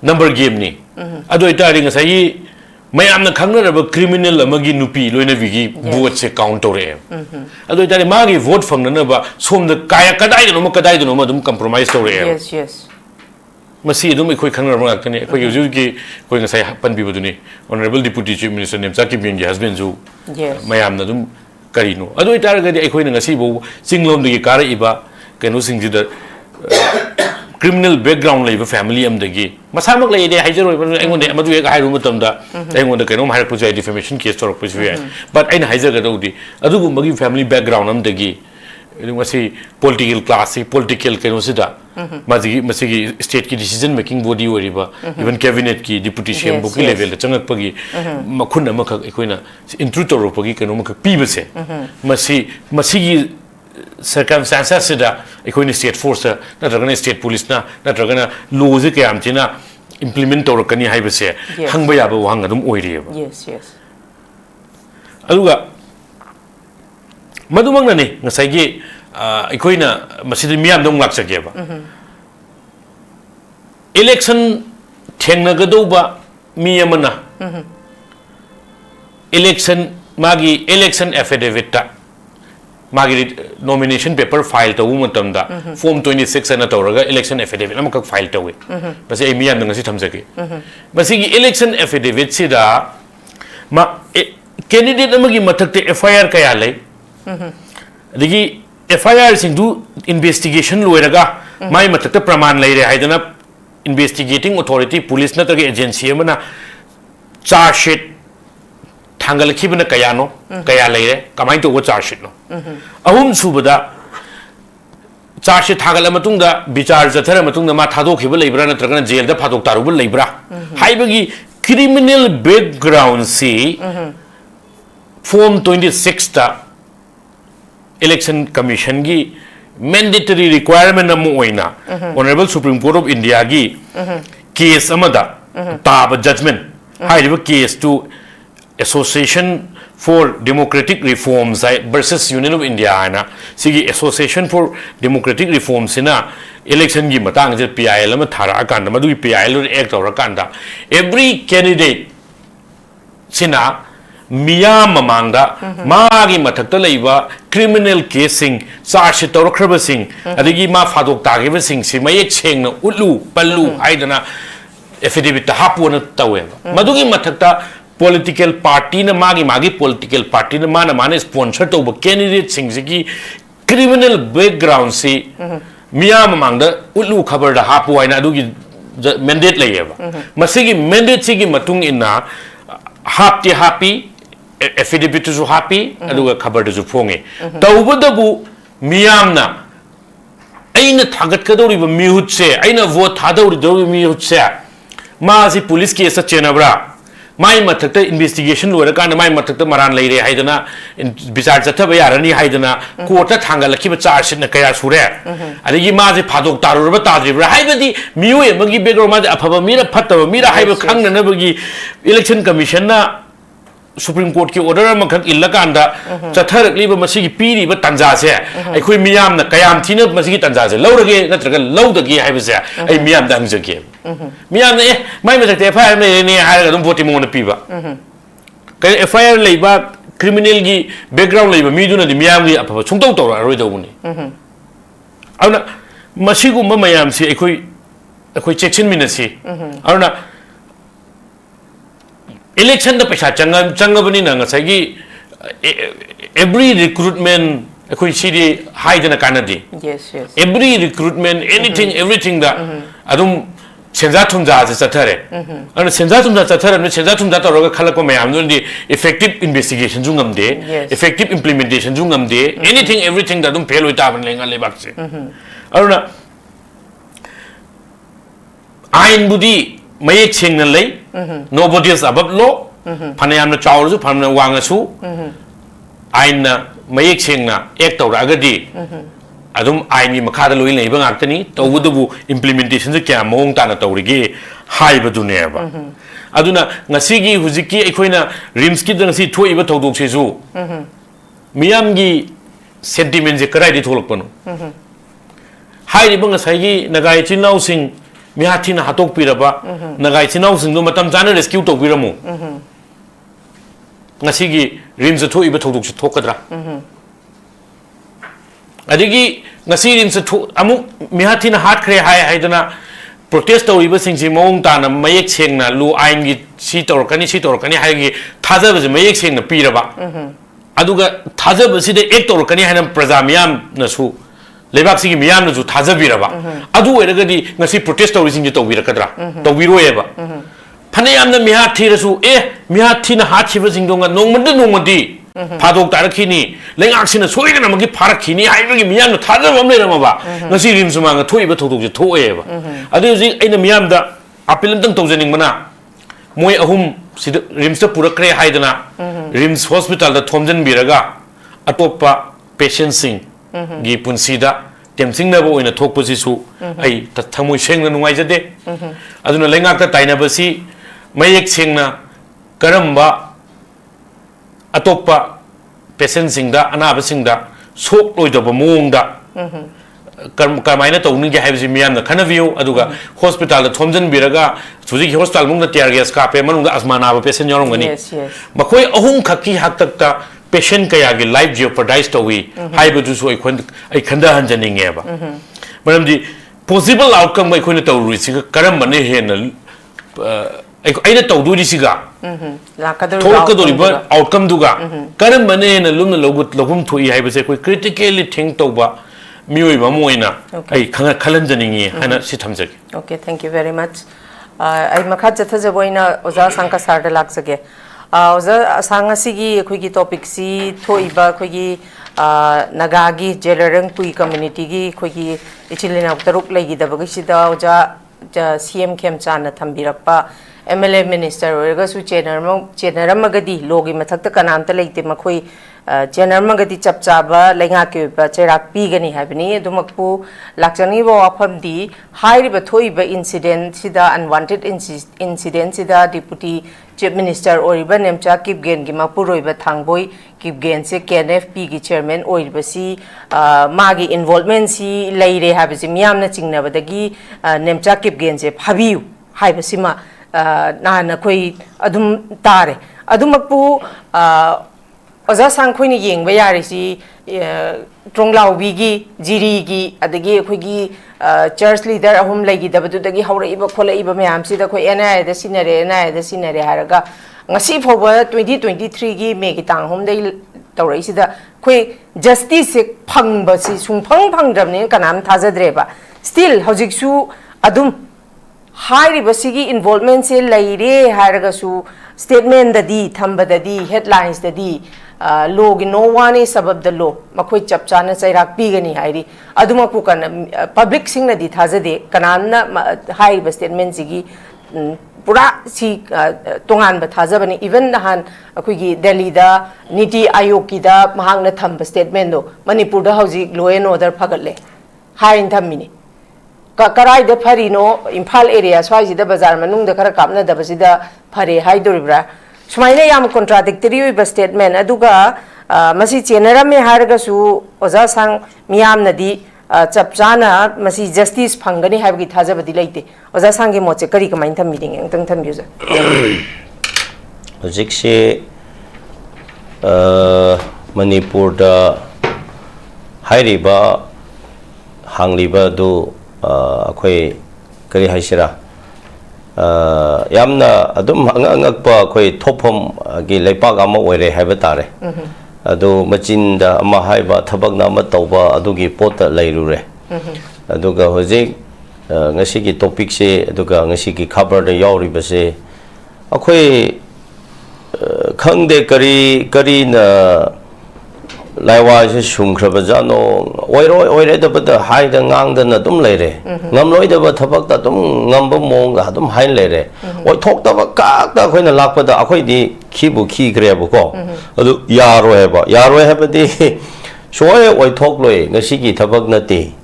C: number game ni adu itara ring sai mayam na khangna raba criminal amagi nupi loina bigi vote se count ore adu itari magi vote fangna ba somda kaya kadai no ma dum compromise ore
A: Yes, yes.
C: masi dum ekoi khangna raba ngakani ekoi yuju gi koi ngasai pan bi buduni honorable deputy chief minister Nemcha Kipyeng gi husband ju
A: Yes.
C: mayam na dum karino adu itara gadi ekoi na ngasi bo singlom digi kara iba kenu singji da criminal background leiba family am dagi masamak lei de haijaro aingonde amadu ek hairu matamda aingonde keno mahar project defamation case torok pisi but aina haijaga dodi adugu magi family background am dagi masi political class political keno sida masigi state ki decision making body oriba even cabinet ki deputy CM book level da changak pagi makhun amakha ekoina intrutor pagi keno makha pibase masigi circumstances sida ekoini state force na dragana state police na dragana laws ke amchina implement tor kani haibase hangba yaba wang adum oireba
A: Yes, yes.
C: aluga madumang na ni ngasai gi ekoina masidi miyam dom laksageba election thengna gadoba miyamana election affidavit ta magi nomination paper file to matamda form 26 ana tawraga election affidavit amaka file tawi basi ai miyam ngasi thamjage basi gi election affidavit sida ma candidate amagi mathakte FIR kaya lay adigi FIR singdu investigation loiraga mai mathakte praman leire haidana investigating authority police na tage agency amana charge sheet thangal khibna kaya leire kamai to charge sheet no ahum subada charge thagal matungda bichar jathara matungda ma thadok khiba leibra natragana jail da phadok taruba leibra haibagi criminal background si form 26 ta election commission gi mandatory requirement amu oina honorable supreme court of india gi case amada tab judgment haiba case to association for democratic reforms versus union of india ana sigi association for democratic reforms ina election gi matang je PIL ma thara akanda madu PIL act or akanda every candidate sina miyam mamangda magi mathakta leiba criminal casing charge tawrkhaba sing adigi ma phadok tagiba sing si mayek chengna utlu pallu haidana affidavit hapuna tawe madugi mathakta political party na magi political party na mana sponsor to candidate sing ki criminal background si miyam mamangda utlu khabar da hapu aina adugi mandate layeba masigi mandate sigi matung inna happy affidavit to happy aduga khabar to phonge tawbadabu miyamna aina thagat kadori ba mihut se aina vote thadori dori mihut se ma si police case chenabra mai mathakta investigation lora kana mai mathakta maran leire haidana bichar jathaba yarani haidana court ta thangal ki ba charge na kaya sure adigi ma je phadok tarurba tadribra haibadi miu emagi background ma afaba mira phattaba mira haiba khangna na bagi election commission na Supreme Court ki order ma khak illa kanda chathar liba masigi piri ba tanja se ai khoi miyam na kayam thina masigi tanja se lawrage natraga lawdagi haiba se ai miyam da hangjage miyam na mai ma jakte FIR ne haraga dum voti mo na piba kai FIR leiba criminal gi background leiba mi duna di miyam gi apa chungtau tawra aroi dawuni auna masigu ma mayam si ai khoi check minasi auna election da paisa changabani na ngasagi every recruitment akoi sidi haidana kanadi
A: yes
C: every recruitment anything everything da adum senja thumja ja chathare ana senja thumja chathare ne senja thumja tawraga khalako mayam ndi effective investigation jungam de effective implementation jungam de anything everything da adum fail hoita ban lenga lebak se aruna ain budi mayek chengna lei nobody is above law phanayam na chawru phanna wangasu aina mayek chengna act tawra agadi adum aini makhada loi leiba ngaktani tawudubu implementation je kya mong ta na tawrige haiba duneba aduna ngasigi hujiki ekhoina rims ki dang si thoiba tawdok se ju miyam gi sentiment je karai di tholok panu hai ri bang saigi nagai chinau sing mihathi na hatok piraba nagai chinau sing do matam jana rescue to biramu ngasigi rims thoiba tawdok se thokadra adigi ngasi rin se amu mihathi na hat khre hai haidana protest tawriba singsi mong ta na mayek chengna lu ain gi si torkani hai gi thaja ba mayek chengna piraba aduga thaja ba si de ek torkani haina praja miyam na su lebak si gi miyam na ju thaja biraba adu eraga di ngasi protest tawri sing ji tawbira kadra tawbiro eba phanayam na mihathi rasu mihathi na hat chiba sing donga nongmandi phadok tarakini lengaksina soidana magi pharakini haibagi miyam na thaja bam lerama ba ngasi rim sumanga thoiba thodok je thoeba adu ji aina miyam da appeal tang tawjaning mana moi ahum sid rims ta purakre haidana rims hospital da thomjan biraga atopa patient sing gi punsida temsing na bo ina thokpa si su ai ta thamoi sengna nungai jade aduna lengak ta taina basi mayek sengna karamba atopa patient sing da anaba sing da sok loidoba mongda karmaina tawning ge haibsi miyam na khanaviu aduga hospital da thomjan biraga suji hospital mung da tear gas ka pe manung da asmana ba patient yorong gani makoi ahum khaki haktak ta patient kaya ge life jeopardize tawi haibu du so ai khanda hanjaning eba manam di possible outcome mai khoi na tawru si karam bane he na aina tawduri siga thokadori ba outcome duga karam bane na lumna logum thoi haibse koi critically think tawba mioi ba moina ai khalanjaningi hana si thamjage
A: okay thank you very much ai makha jatha boina oza sangka sarda laksage oza sanga sigi khoi gi topic si thoiba khoi gi Nagagi Jelarang Pui community Kogi Ichilina Taruk Legi the Bagishida Oja CM Khemchand Tambirakpa MLA Minister Regasu Generamagadi Logi Mathakta Kanamta Leiba Makui Generamagadi Chapchaba Lengaki Cherak Pigani Habini Dumakpu Laksani Wapamdi High Batoiba incident Sida unwanted incident Sida Deputy Chief Minister Oriba Nemcha Kipgen Gimapuroiba Thangboy Kipgen se KNFP gi Chairman Oiribasi Magi involvement si Leire Habisi Miamna Chingnabadagi Nemcha Kipgen se Habiu Haibasima Nana Koi Adum Tare Adumapu Oza Sankwini Ying Bayarisi Tronglau Wigi Jirigi Adagi Kuigi church leader ahum legi dabadudagi haura iba khola iba mayam sida khoi NIA da sinare haraga ngasi phoba 2023 gi me gi tang hom dei tawrai sida khoi justice se phangba si sungphang phangdamne kanam thajadreba still hojik su adum hairi basigi involvement se leire haraga su statement da di thamba da di headlines da di Log no one is above the law. Makoi chapchana Sairak Pigani Hairi. Adumapukan public sing na ditazade Kanana high statement Zigi Pura si Tongan Batazabani, even the Han Akugi Delhi da Niti Ayokida Mahang Thamba statement do Manipur the Hausi Loen other Pagale. High in Tamini. Karai the Parino, Impal area, so I see the Bazar Manung the Karakapna, the Basida Pare Haiduribra. Sumaina yam contradictory with statement aduga masi chenera me harga su oza sang miyam nadi chapchana masi justice phangani habgi thajabadi leite oza sangi moche kari kamain tham meeting engtang tham user
D: hojikse manipur da hairiba hangliba do akhoi kari haisira yamna adum angakpa koi thopom gi leipak ama oire haiba tare adu machin da ama haiba thabak na ma tawba adugi pot leirure aduga hojik ngasi gi topic se aduga ngasi gi khabar da yauri base akhoi khangde kari na laiwa se sumkhra jano oire da bada hai da ngang da na dum leire ngamloi da ba thabak da dum ngamba mong ga dum hain leire oi thok da ba ka da khoi na lakpa da akhoi di khibu khi kre ba ko adu yaroi ha ba di shoye oi thok loi ngasi gi thabak na ti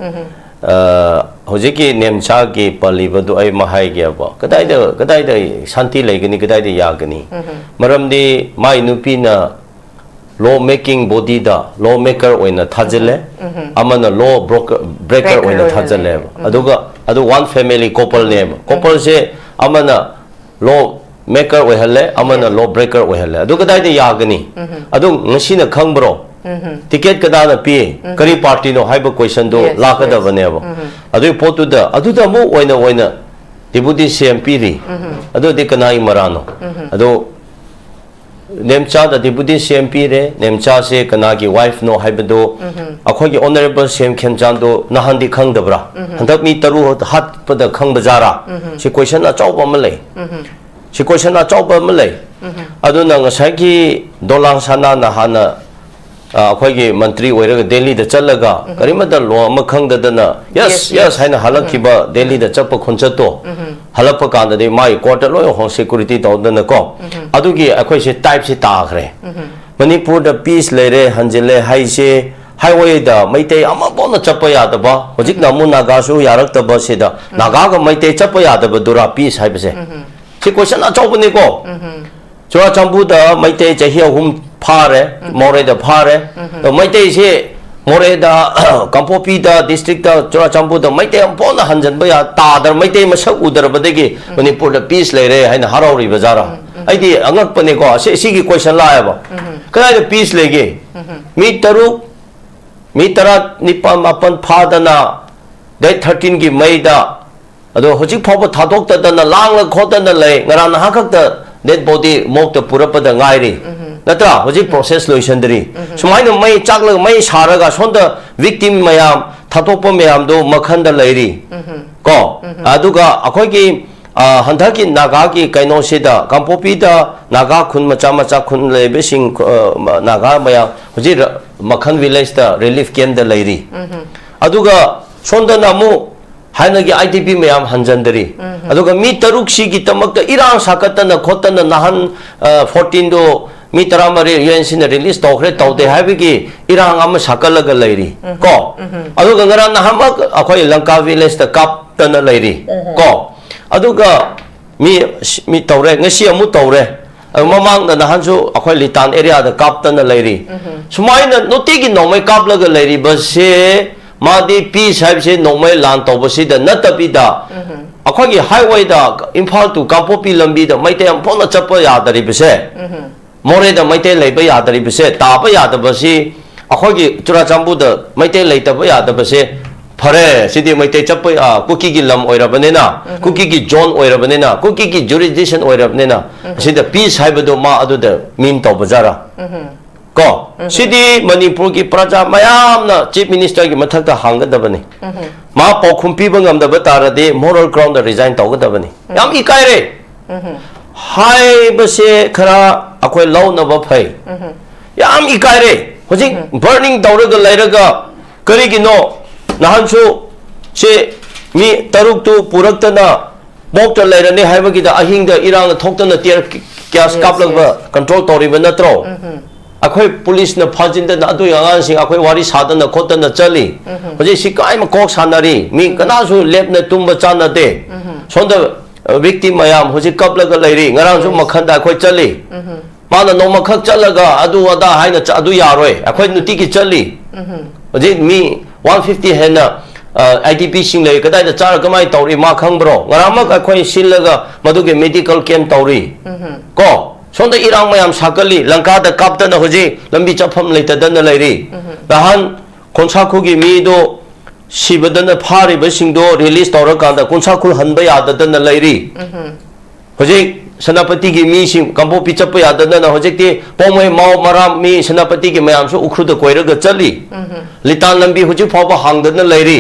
D: hojiki nemcha gi pali ba du ai ma hai ge ba kadai da shanti leigani kadai da yagani maram di mai nupi na law making body da law maker oina thajale amana law breaker oina thajale adu one family couple name couple se amana law maker oihale amana law breaker oihale adu kadai de yagani adu ngasi na khangbro ticket kada na pi kari party no haiba question do lakada baneba adu potu da mo oina deputy CMP ri adu de kanai marano adu Nemcha the deputy CMP re Nemcha se kanagi wife no haibado akhogi honorable CM Khemchand do nahandi khangdabra handak mi taru hat pada khang bazara si question a chawba malai si question a chawba malai aduna ngasai ki dolang sana na hana akhogi mantri oiraga Delhi da chalaga karimada lo ama khangdadana yes haina halakhiba Delhi da chappa khonchato halappa kanda de mai quarter lo home security tawdana ko adugi akhoi se type se ta khre manipur da peace lere hanjele haise highway da maitei ama bona chappa ya da ba hojik namu naga su yarak ta ba se da naga ga maitei chappa ya da ba dura peace hai se si question a chawb ni ko chura chambu da maitei chahi hum phare more da phare to maitei se more da kampopi da district da chura chambu da maitei ampona hanjan ba ya ta dar maitei masak udar ba degi manipur da peace lere haina harauri bazara aidi angak pane ko se sigi question la ba kada da peace lege mi tara nipa mapan phadana day 13 gi mai da ado hojik phoba thadok ta da lang la khoda na le ngara na hakak da dead body mok ta purapa da ngairi natra hojik process loisandri sumaina mai chakla mai saraga sonda victim mayam thatokpa mayam do makhan da leiri ko aduga akhoi ki handaki naga ki kaino sida kampopi da naga khun macha khun lebe sing naga maya hojik Makhan village da relief camp da leiri aduga sonda namu hainagi IDP mayam hanjandari aduga mi taruk si gi tamakta irang sakatana khotana nahan 14 do mi taramari UNC na release tokre tawde habigi irang am sakalaga leiri ko aduga ngara nahamak akhoi Lanka village da kap tana leiri ko aduga mi tawre ngasi amu tawre mamang na nahansu akhoi litan area da kap tana leiri sumaina notigi nomai kap laga leiri base madi peace have se nomai lan tawbasi da natabi da akhoi gi highway da Imphal to Kampopi lambi da maite am phona chappa yadari base more da maite leiba yadari base ta pa yadabasi akhoi gi Churachandpur da maite leitaba yadabase phare sidi maite chappa kuki gi lam oirabanena kuki gi zone oirabanena kuki gi jurisdiction oirabanena sida peace have do ma adu da min tawbajara ko sidi manipur ki praja mayam na chief minister ki mathakta hangadabani ma paukhum piba ngamdaba tarade moral ground da resign tawgadabani yam ikai re hai base khara akhoi law na ba phai yam ikai re hojik burning tawraga lairaga kari gi no nahansu se mi taruk tu puraktana bokta lairane haibagi da ahing da irang thoktana tier gas kaplagba control toriba natro akhoi police na phajin da adu yangan sing akhoi wari sadana khotana chali hoje sikai ma kok sanari mi kana su lep na tumba chana de sonda victim mayam hoje kaplaga lairi ngarang su makhan da akhoi chali mana noma khak chalaga adu ada haina adu yaroi akhoi nuti ki chali hoje mi 150 hena IDP sing lei kadai da char kamai tauri ma khangbro ngaramak akhoi sillaga maduge medical camp tauri ko sonda irang mayam sakali Lanka da kapta na hoji lambi chapam leita dana leiri dahan konsaku gi mi do sibadana phari basing do release tawra kanda konsaku hanba yada dana leiri hoji Senapati ki mi sing Kampopi chappa yada na hoji ti pomai mau maram mi senapati ki mayam su ukhru da koiraga chali litan lambi hoji phaba hangdana leiri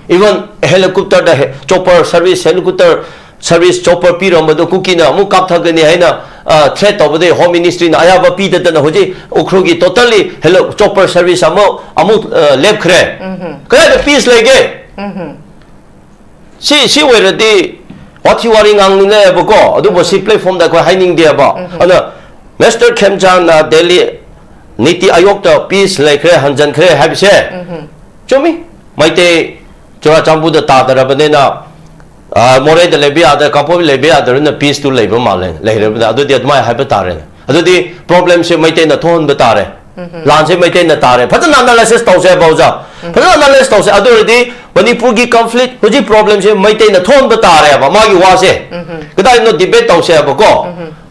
D: even helicopter da chopper service helicopter service chopper piramado kukina mu kapthagani haina threat of the home ministry na ayaba pi da na hoji ukhrugi totally hello chopper service amu lab khre kaya the peace lege si were the what you are ngang ne bako adu bo si platform da ko haining dia ba ana Mr. Khemchand na Delhi niti ayok ta peace like khre hanjan khre habse chomi maite Churachandpur da ta dara bane na more the lebia the Kampopi lebia the na peace to leiba malen leire adu di admai haba tare adu di problem se maite na thon batare lan se maite na tare phatan analysis tawse bauja phatan analysis tawse adu di manipur gi conflict hoji problem se maite na thon batare ba ma gi wa se kadai no debate tawse ba ko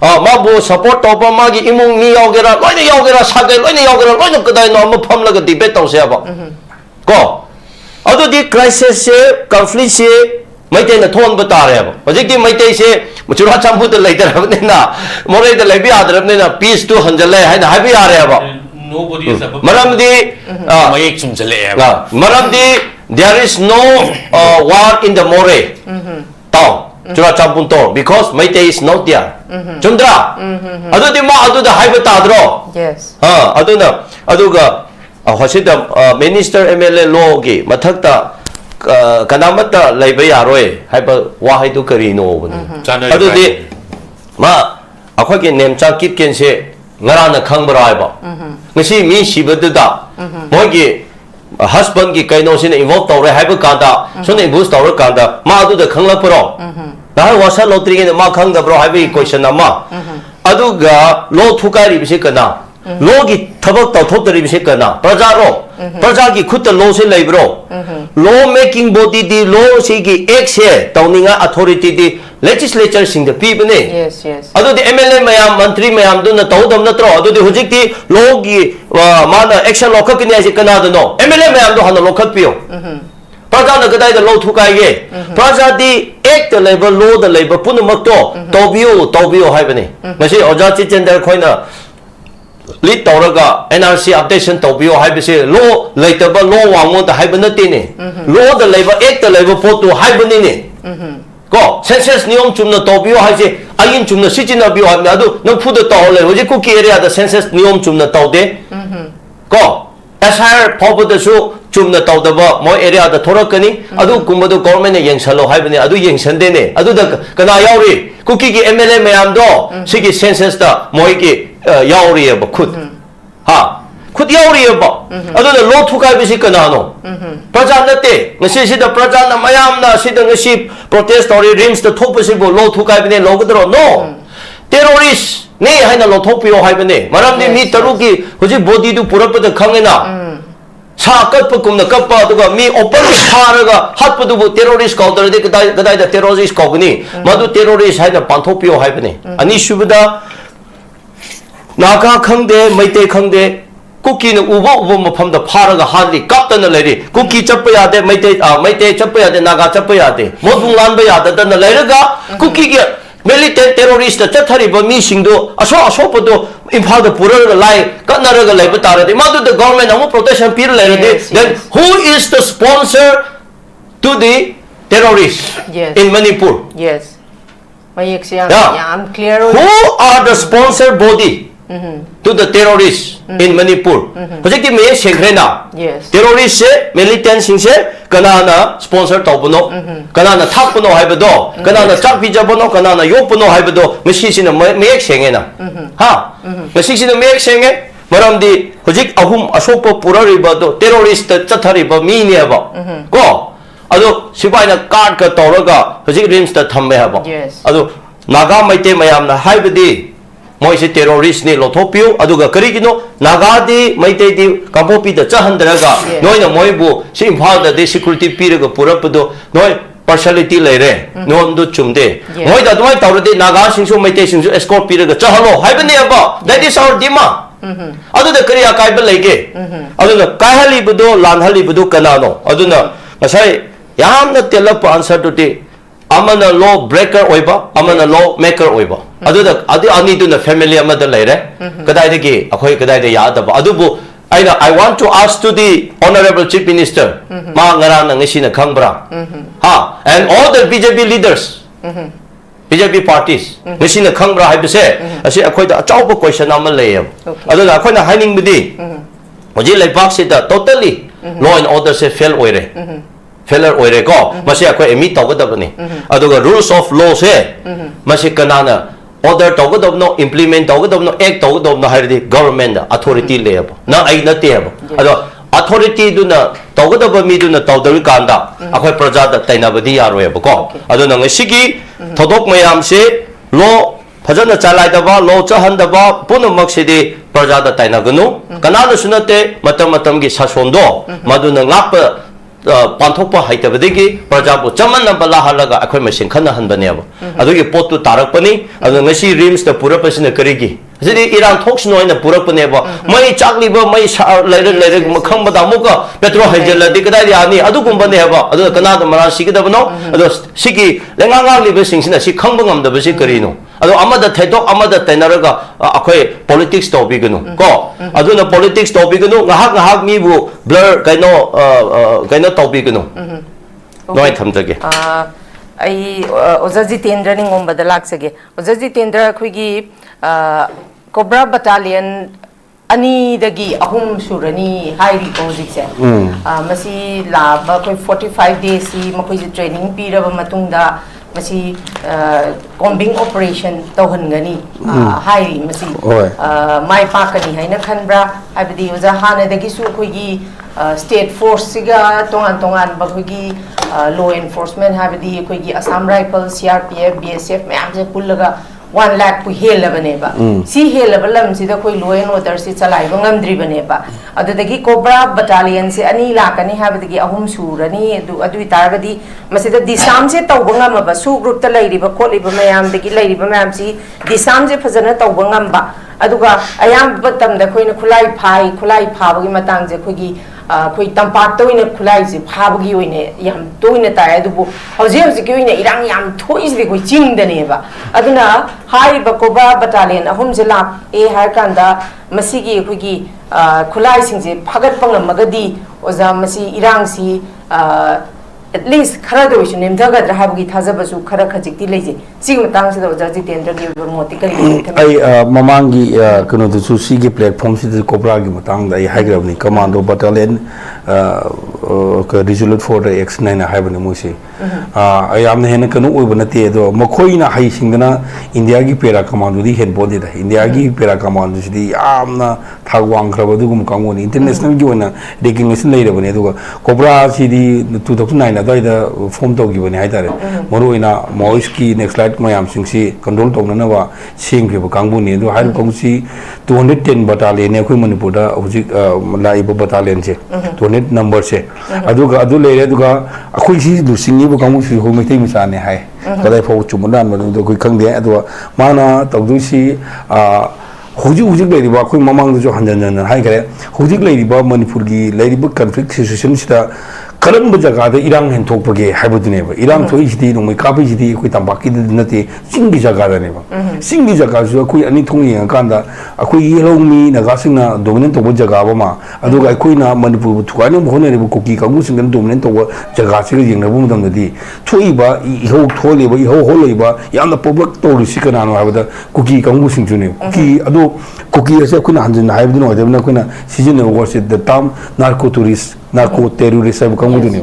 D: ma bo support to ba ma gi imung ni yogera loina yogera sagai loina yogera loina kadai no ma pham laga debate tawse ba ko adu di crisis se conflict se maite na thon batare ba hoji ki maite se Churachandpur da later na more da lebi adar na peace to hanjale haina habi are ba
C: nobody is above
D: maramdi
C: mayek chumjale
D: maramdi there is no war in the more town Churachandpur town because maite is not there Chandra adu di ma adu da haiba tadro
A: Yes.
D: aduna aduga hosida minister MLA law gi mathakta Kanamta Leiba Yaroi haiba wahai tu karino adu di ma akhoi ki nem cha kip ken se ngara na khangbra ba ngasi mi sibadu da moi gi husband ki kaino sin involve tawre haiba kanda sone boost tawre kanda ma adu da khangla pro da wasa lotri ge ma khang da bro haiba question ama adu ga lo thukari bi se kana lo gi thabak ta thotri bi se kana praja ro praja ki khut lo se leibro law making body di law se ki ek se tawninga authority di legislature sing the people ne
A: Yes, yes.
D: adu di MLA mayam mantri mayam du na tawdam na tro adu di hujik di law gi mana action lokha kini ase kana do no MLA mayam du hana lokha pio praja na kadai da law thukai ge praja di ek the level law the level punumak to tawbiyo hai bane masi oja JEETENDRA khoina lead tawraga NRC updation tawbiyo haibase law laitaba law wango da haibana tine law da leiba ek da leiba photo haibani ne ko census niyom chumna tawbiyo haise ayin chumna sijina biyo haibna adu nang phuda tawle hoje cookie area da census niyom chumna tawde ko SR 파우버다수 줌나 따오다바 뭐 에리아다 돌아가니 아두 kumadu government에 영살로 하이버네 아두 영산되네 아두다 그나 야우리 국기기 MLA 매암도 시기 센서스다 뭐이기 야우리에 굿하 굿 야우리에 아두다 로투가 비시 그나노 프라자나테 ngasi시다 프라자나 마얌나 시다 ngasi protest or rims다 토프시고 로투가 비네 로그드로 노 terrorist 네 하이나 로토피오 하이버네 마람디 미 따루기 호지 보디도 부럽거든 강해나 사 끝부금나 끝바두가 미 오빠를 사르가 핫부두부 테러리스트 거들데 그다이다 테러리스트 거그니 마두 테러리스트 하이나 반토피오 하이버네 아니 슈브다 나가 강대 메이테 강대 쿠키는 우버 모팜다 파르가 하리 깝다나 레리 쿠키 잡아야 돼 메이테 잡아야 돼 나가 잡아야 돼 모두 란봐야 되다나 레르가 쿠키게 밀리텐 테러리스트 쩌타리버 미싱도 아소포도 임파도 부러를 라이 끝나르가 레버 따르데 마두도 government 아무 protection 피를 레르데 then who is the sponsor to the terrorists in Manipur?
A: Yes.
D: Yeah.
A: Clear.
D: Who are the sponsor body to the terrorists in Manipur? Hojiki me sengkrena.
A: Yes.
D: Terrorist se militant singse kanana sponsor tawbuno kanana thakbuno haibado kanana chakbijabono kanana yopbuno haibado ngasisina meyek sengena ha ngasisina meyek senge maramdi hojik ahum asopo puraribado terrorist chathariba mineba ko ado sibaina card ka tawraga hojik rims ta thamme haba ado naga maite mayamna haibadi moise terrorist ni lothopio aduga karigino nagadi maitedi kampopi da chahandraga noina moibu simphada de security piraga purapdo noi partiality leire nomdu chumde moida doi tawrade naga singsu maite singsu escort piraga chahalo haibani aba that is our demand aduda kariya kaiba lege aduda kahali budo lanhali budo kanano aduna masai yamna telapa answer to amana law breaker oiba amana law maker oiba aduda ani duna family amada leire kadai degi akhoi kadai de yadaba adubu I want to ask to the honorable chief minister ma ngarana ngisina khangbra ha and all the BJP leaders BJP parties ngisina khangbra haibse asi akhoi da achauba question ama leya aduda akhoi na haining bidi hoji leibak se da totally law and order se fail oire failure oire ko masi akhoi emi tawgadabani aduga rules of law se masi kanana order tawgadabno implement tawgadabno act tawgadabno hairdi government authority leba na ai na te ba ado authority duna tawgadaba mi duna tawdari kanda akhoi praja da tainabadi yaroi ba ko ado na ngasigi thodok mayam se law phajana chalaidaba law chahandaba punamak se de praja da tainaganu kanana sunate matam matam gi sasondo maduna ngapa panthokpa haitabadegi prajabu chamanna bala halaga akhoi machine khana hanbaneaba adugi potu tarakpani adu ngasi rims ta purapasina karigi jidi iran thoks noina purapneaba mai chakliba mai laire makhambada muka petro hajela de kadai ani adu gumbaneaba adu kanada mara sigidabno adu sigi lenganga libe singsina si khangba ngamdaba si karino adu amada thedok amada tainaraga akhoi politics tobigunu ko aduna politics tobigunu ngahak mibu blur kaino tobigunu noi thamjage
A: ai oza jitendra ningomba da laksage oza jitendra khigi cobra battalion ani dagi ahum surani hairi project se masi laba koi 45 days si makoi training pira ba matungda masi combing operation tawhangani hairi masi mai pakani haina khanbra habidi oza hana dagi su khoigi state force siga tongan bakhigi law enforcement habidi khoigi Assam Rifles CRPF BSF mayam je pullaga 1 lakh pu helabaneba si helabalam sida khoi law and order si chalai bangamdri baneba adudagi cobra battalion se ani lakani habidi ahum surani adu targadi masida disam se tawbangam ba su group ta lairiba kholiba mayam dagi lairiba mayam si disam je phajana tawbangam ba aduga ayam batam da khoina khulai phai gi matang je khogi khoi tampak toina khulai je phabagi oine yam toina tai adubu hoje ki oine irang yam thois de khoi chingdane ba aduna hai ba cobra battalion ahum je lak e har kanda masigi khogi khulai sing je phagat pangam magadi oza masi irang si at least khara do isu nemthaga dra habgi thajabasu khara khajikti leje sigu matang sida oja jitendra gi moti kali
B: ai mamangi kono du su si gi platform si de cobra gi matang da ai haigra ni commando battalion ka resolute for the x9 haibani musi ai amne hena kono oibana te do makhoina hai singdana india gi pera commando di hen bodi da india gi pera commando si di amna thagwang khra badu gum kangoni international gi ona recognition leira bani do cobra si di 2009 da form to gi bani hai tare moroina mois ki next slide mayam singsi control to na wa sing gi kangbu ni do hai kong si 210 battalion ne khoi manipur da hojik laiba battalion che 200 number se aduga adu leire aduga akhoi si du singi bu kangbu si ho metai misa ne hai kadai fo chumudan ma do khoi khang de adu mana tawdu si hujik leiriba akhoi mamang du jo hanjan hai kare hujik leiriba manipur gi leiriba conflict situation sida karam jaga da irang hen thok page haibudune ba irang thoi sidi nongmai kapi sidi koi tambaki de nate singi jaga da ne ba singi jaga su koi ani thong yang kan da akoi yelongmi naga singna dominant to jaga ba ma aduga koi na manipur bu thukani mo ne bu koki kamu sing dominant to jaga sig yeng na bu dam di thoi ba I ho thole ba I ho holoi ba yamna public to ri sikana no ha da koki kamu sing june ki adu koki ase koi na hanjin haibdu no da na koi na season was the term narco tourist narco terrorist sai kamu du ne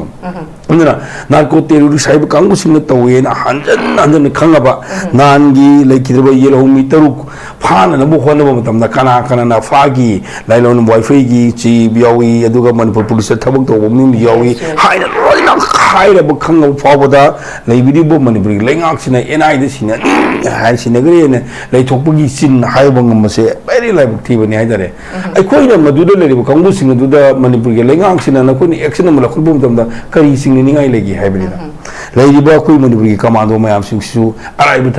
B: andana narco terrorist sai kamu sing na tawe na hanjan khangaba nangi lekidba yelo mi taruk phana na bu khona ba matam na kana na fagi lailon wifi gi chi biawi aduga manipur police thabak to bom ni biawi haina roina khaira bu khangau fawada leibidi bo manipur lengak sina NI de sina hai sina gre ne lei thokpugi sin haiba ngam se very live thi bani hai dare ai khoi na madu de le bu kamu sing du da manipur ge lengak sina na koi action ma la khul bom da kari sing ni ngai legi hai bani da leiriba koi manipur gi commando mayam sing su araibu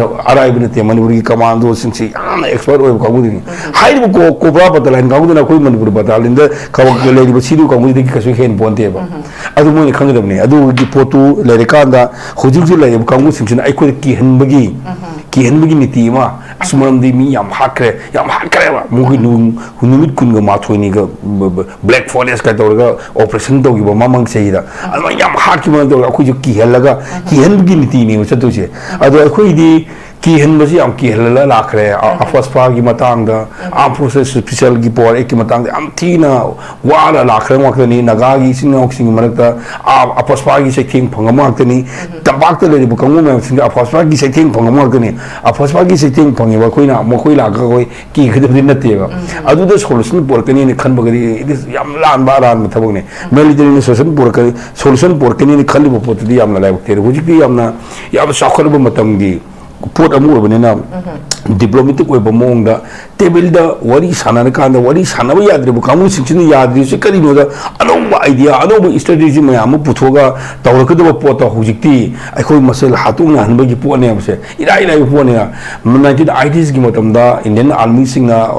B: te manipur gi commando sing si ana expert oi kamu ni hai bu ko bra battalion kamu na koi manipur battalion da ka leiriba sidu kamu de ki kasu hen bonte ba adu mo ni khangdam ne adu gi potu leirika da hujik ji leiriba kamu sing sin ai ko ki henbagi niti ma asmam di mi yam hakre ba mugi numit kun ga mathoi ga black forest ka dorga operation to gi ba mamang sei da alma yam hakki ma dorga khu ki helaga ki henbagi niti ni ma chatu che adu khoi di ki henbasi am ki helala lakhre afaspa gi matang da am process special gi por ek gi matang da am thina wala lakhre ma ni naga gi sinok sing marakta afaspa gi se thing phangama ni tabak te le bu kangu ma sing afaspa gi se thing phangama ni afaspa gi se thing phangi ba khoina mo khoi la ga khoi ki khid din na te ba adu da solution por kani ni khan bagari yam lan ba ran thabuk ne military ni solution por kani ni khali bo pot di yam la lai te hujik di yam na yam sakhar bu matam gi port amu bani na diplomatic oi ba mong da table da wari sana na kan da wari sana ba yadre bu kamu sing sin yadri se kari no da anong idea anong strategy ma am puthoga tawra ka da pot ta hujikti ai khoi masal hatung na hanba gi po ne am se ira po ne 1980s gi matam da Indian army sing na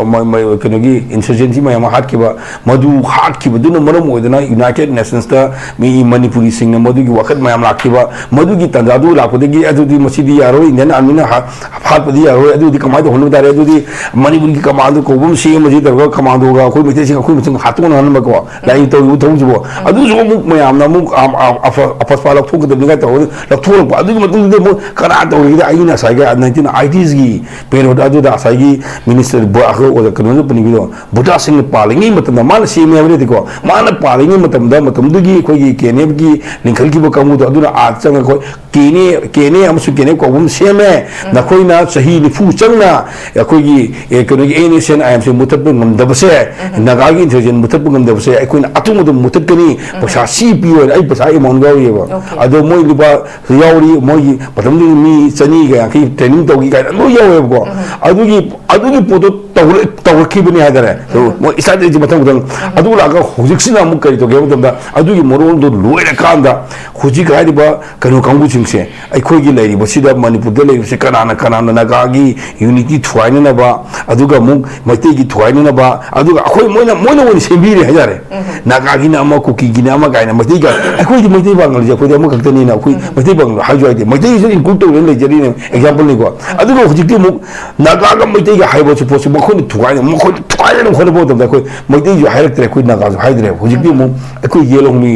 B: kano gi insurgency ma hat ki ba madu hat ki ba dun maram oi da na United Nations da mi manipuri sing na madu gi wakat ma am lakhi ba madu gi tanjadu la ko de gi adu di masidi yaro Indian army na hat padi yaro adu di kamai da honu da adu di manipur gi commando ko bum se ma ji da commando ga khoi mete sing khoi mete hatung na ma ko lai to yu thong jibo adu zo mu ma am na mu afaspa la thuk da ni ga to la thol ba adu ma tu de mu kana da ri da aina sai ga 1980s gi pero da adu da sai gi minister bo a ko da kanu pani gi do buta sing palingi matam da man se me ne ko man palingi matam du gi khoi gi kene gi ninkhal gi bo kamu da adu na a chang ko kene am su kene ko bum se me na khoi na sahi ni fu chang na khoi gi kanu gi nation I am se mutat ngam da base naga gi intelligence mutat ngam da base ai khoi na atung du mutat kani pasa CPO ai pasa ai mon ga ye ba ado moi li ba yauri moi patam ni mi chani ga ki training to gi ga no yawe ko adu gi podo tawr ki bani hadare so mo strategy matam dang adu la ga hujik sina mu kari to ge matam da adu gi morol do loira kan da hujik ga ri ba kanu kangu chingse ai khoi gi lai ba sida manipur de lai se kana na ga gi unity thwaina na ba adu ga mu mate gi thwaina na ba adu ga khoi moina woni sembiri hadare na ga gi na ma ku ki gi na ma ga na mate ga ai khoi gi mate ba ngal ja khoi da mu ka ni na khoi mate ba ngal ha jo ai de mate is in good to le jari ne example ni ko adu ga hujik ti mu na ga mate ga hai ba su possible khoi thwaina Hiren खोल बोतम दा कोई मैते जो हायरक तेरे कोई नागा जो हायदरे हुजिक दी मु कोई येलो मी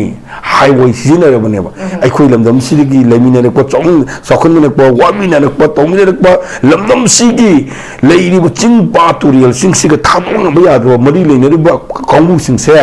B: हाईवे सिजनर बने बा कोई लमदम सिगी लेमिने ने को चोंग सखन ने को वामी ने को तोमी ने को लमदम सिगी लेइरी बु चिंग पा तुरियल सिंग सिग थादोंग बया दो मरी लेने बा कांगु सिंग से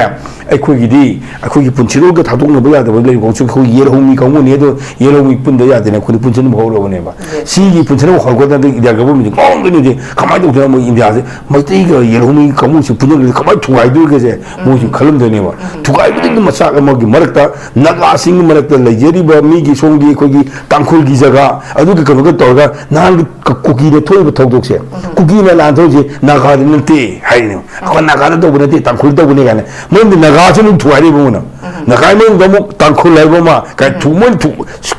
B: ꯑꯩꯈꯣꯏꯒꯤꯗꯤ ꯑꯩꯈꯣꯏꯒꯤ ꯄꯨꯟꯁꯤꯔꯣꯜꯒ ꯊꯥꯗꯣꯛꯅꯕ ꯌꯥꯗꯕ ꯂꯩꯔꯤꯕ ꯑꯩꯈꯣꯏ ꯌꯦꯜꯍꯧꯃꯤ ꯀꯥꯡꯕꯨꯅꯤ ꯑꯗꯣ ꯌꯦꯜꯍꯧꯃꯤ ꯄꯨꯟꯗ ꯌꯥꯗꯦꯅ ꯑꯩꯈꯣꯏꯅ ꯄꯨꯟꯁꯤꯟꯕ ꯍꯧꯔꯕꯅꯦꯕ ꯁꯤꯒꯤ ꯄꯨꯟꯁꯤꯟꯕ ꯍꯧꯔꯛꯄꯗ ꯏꯟꯗꯤꯌꯥ ꯒꯚꯔꯟꯃꯦꯟꯠꯁꯦ ꯉꯥꯎꯔꯝꯗꯣꯏꯅꯤ ꯀꯃꯥꯏꯅ ꯇꯧꯗꯣꯏꯅꯣ ꯃꯣꯏ ꯏꯟꯗꯤꯌꯥꯁꯦ ꯃꯩꯇꯩꯒ ꯌꯦꯜꯍꯧꯃꯤ ꯀꯥꯡꯕꯨꯁꯤ ꯄꯨꯟꯁꯤꯟꯒ꯭ꯔꯗꯤ ꯀꯃꯥꯏꯅ ꯊꯨꯒꯥꯏꯗꯣꯏꯒꯁꯦ ꯃꯣꯏꯁꯨ ꯈꯜꯂꯝꯗꯣꯏꯅꯦꯕ ꯊꯨꯒꯥꯏꯕꯗꯒꯤ ꯃꯆꯥꯛ ꯑꯃꯒꯤ ꯃꯔꯛꯇ ꯅꯥꯒꯥꯁꯤꯡꯒꯤ ꯃꯔꯛꯇ ꯂꯩꯖꯔꯤꯕ ꯃꯤꯒꯤ ꯁꯣꯝꯒꯤ ꯑꯩꯈꯣꯏꯒꯤ ꯇꯥꯡꯈꯨꯜꯒꯤ ꯖꯒꯥ ꯑꯗꯨꯒꯤ ꯀꯩꯅꯣꯒ ꯇꯧꯔꯒ ꯅꯍꯥꯟꯒꯤ ꯀꯨꯀꯤꯗ ꯊꯣꯛꯏꯕ ꯊꯧꯗꯣꯛꯁꯦ ꯀꯨꯀꯤꯅ ꯂꯥꯟ ꯊꯣꯛꯏꯁꯦ ꯅꯥꯒꯥꯗ ꯅꯠꯇꯦ ꯍꯥꯏꯔꯤꯅꯦꯕ ꯑꯩꯈꯣꯏ ꯅꯥꯒꯥꯗ ꯇꯧꯕ ꯅꯠꯇꯦ ꯇꯥꯡꯈꯨꯜ ꯇꯧꯕꯅꯤ ꯀꯥꯏꯅ ꯃꯔꯝꯗꯤ ꯅꯥꯒꯥꯁꯨ ꯑꯗꯨꯝ ꯊꯨꯒꯥꯏꯔꯤꯕ ꯃꯣꯏꯅ nakai mong damuk tangkhul lai boma kai thumon thu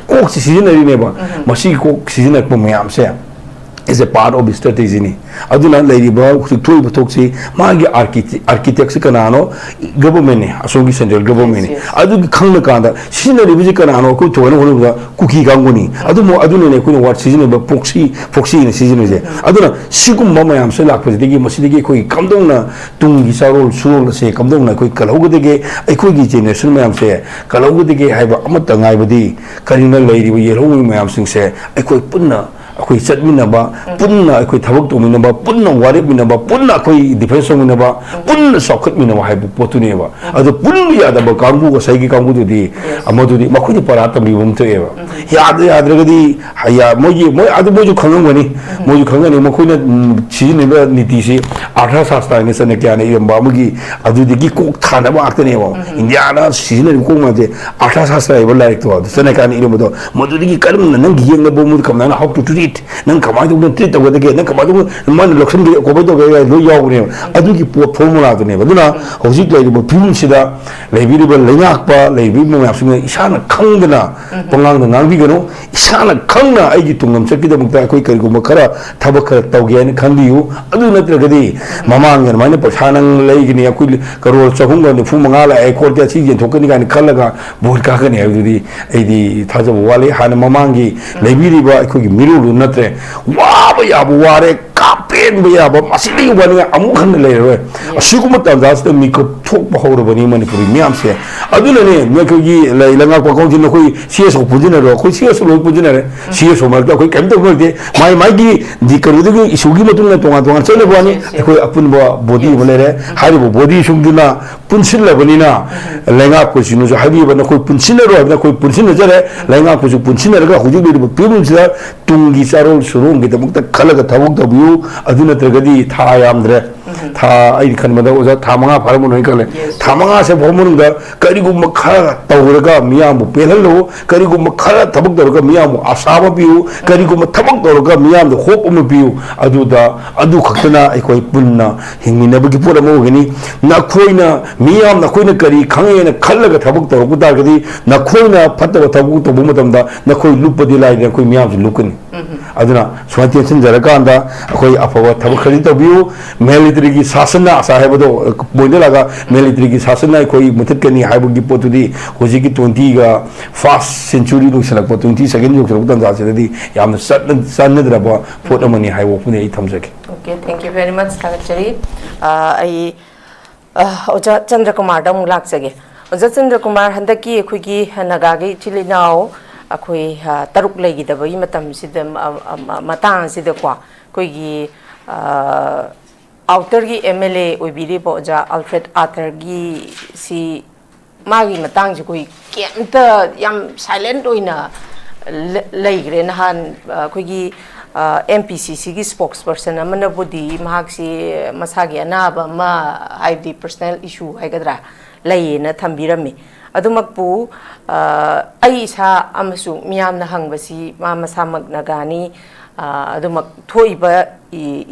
B: kok season ari ne ba masi kok season ak mayam se is a part of the strategy ni aduna leiri ba thoi bathok si magi architect kanano government ni asongi central government ni adu khangna kanda scenery bi kanano ko thona holu da kuki gangoni adu mo aduna ne ko what season ba foxy ni season je aduna sigum mayam se lak padi gi masi gi ko kamdong na tungi sarol surol se kamdong na ko kalhog de ge ai ko gi generation mayam se kalhog de ge haiba amata ngai badi karina leiri ba yelo mayam sing se ai ko punna अखोई चटमिनबा पुन्ना अखोई थबक तोमिनबा पुन्ना वारेमिनबा पुन्ना अखोई डिफेंस तोमिनबा पुन्ना सखतमिनबा हाइबु पोतुनेबा अदो पुन्नु यादबा कांगु को सैगी कांगु दुदी अमदुदी मखोई परा तमिबम थेबा याद्रगदी हया मोई अदो मोजु खंगमगनी मोजु खंगनी मखोइना सिजिनेबा नीतिसि आर्था शास्त्र ने सने क्याने इरंबा मगी अदुदिगी कोक थानबा आक्तनेबा इंडियाना सिजिने कोक माजे आर्था शास्त्र एबा लाइक तो सने क्याने इरंबदो मदुदिगी करम नंग यंगबो मुद कमना हाउ टू nang kamai tu treat tahu deke nang kamai tu mana loksan dia kau betul kaya lo jauh ni adu ki formula tu ni betul na hujik lagi film sida lagi ni berlenyak pa lagi ni macam isana khang dena pengang tu nang bigano isana khang na aji tungam sakit dah mukta koi kari guma kara thabak kara tahu gaya ni khang diu adu nanti lagi mama angin mana persanang lagi ni aku karol cahunga ni fu mangala ekor dia sih yang thokan ni kan khalaga buat kah ni adu di di thaja wale hana mama angi lagi ni ba aku miru natre wa ba ya bu ware kapen ba ya ba masili wani amu khan le re asuguma tanzas de mikro thok ba hor bani manipuri miam se aduna ne me ko gi langa ko ko jin ko cs ko pujina ro ko cs lo pujina re cs mar da ko kem to ko de mai gi di karu de isugi matung na tonga tonga chole bani ko apun ba body bole re hari bo body sungduna punsil la bani na langa ko sinu jo habi ba na ko punsil ro na ko punsil jare langa ko punsil ra huju bi pibun sila tungi sarol surung kita mukta khalaga thabuk da biu aduna tragadi tha yamdre tha ai khan mada oza tha manga pharmu noi kale tha manga se bomun da kari gu makha tawraga miyam bu pelalo kari gu makha thabuk da miyam asaba biu kari gu thabuk da miyam da hope um biu adu khaktana ai koi punna hingina bagi pura mo gani na khoina miyam na khoina kari khange na khalaga thabuk da gu da gadi na khoina phatta thabuk to bu matam da na khoi lupadi lai na khoi miyam ji lukani aduna swati chinjara kanda khoi apawa thabuk khari to biu military ki sasana sahiba do boina laga military ki sasana khoi muthit kani haibu gi potudi hoji ki 20 ga first century lo selak po 20 second jo selak tan ja di yam san ne dra ba pot amani haibu pune I thamjake.
A: Okay, thank you very much Thagachari. Ai oja Chandra Kumar da mu lak sage oja Chandra Kumar handaki khoi gi naga gi chilinao अखोई तरुक लेगी दबा ये मतम सिद्ध मतांग सिद्ध क्वा कोई की आउटर की MLA उबिरी बोजा अल्फ्रेड आर्थर की सी मागी मतांग जो कोई केंता याम साइलेंट होइना लेगरे नहान कोई की MPCC की स्पोक्सपर्सन अमन बुद्धि महाग सी मसागी अनाबा मा हाइडी पर्सनल इशू है कदरा लेये न थम्बीरमी अदुमकपु आई सा अमसु मियामना हंगबसी मा मसामक नगानी अदुमक थोइबा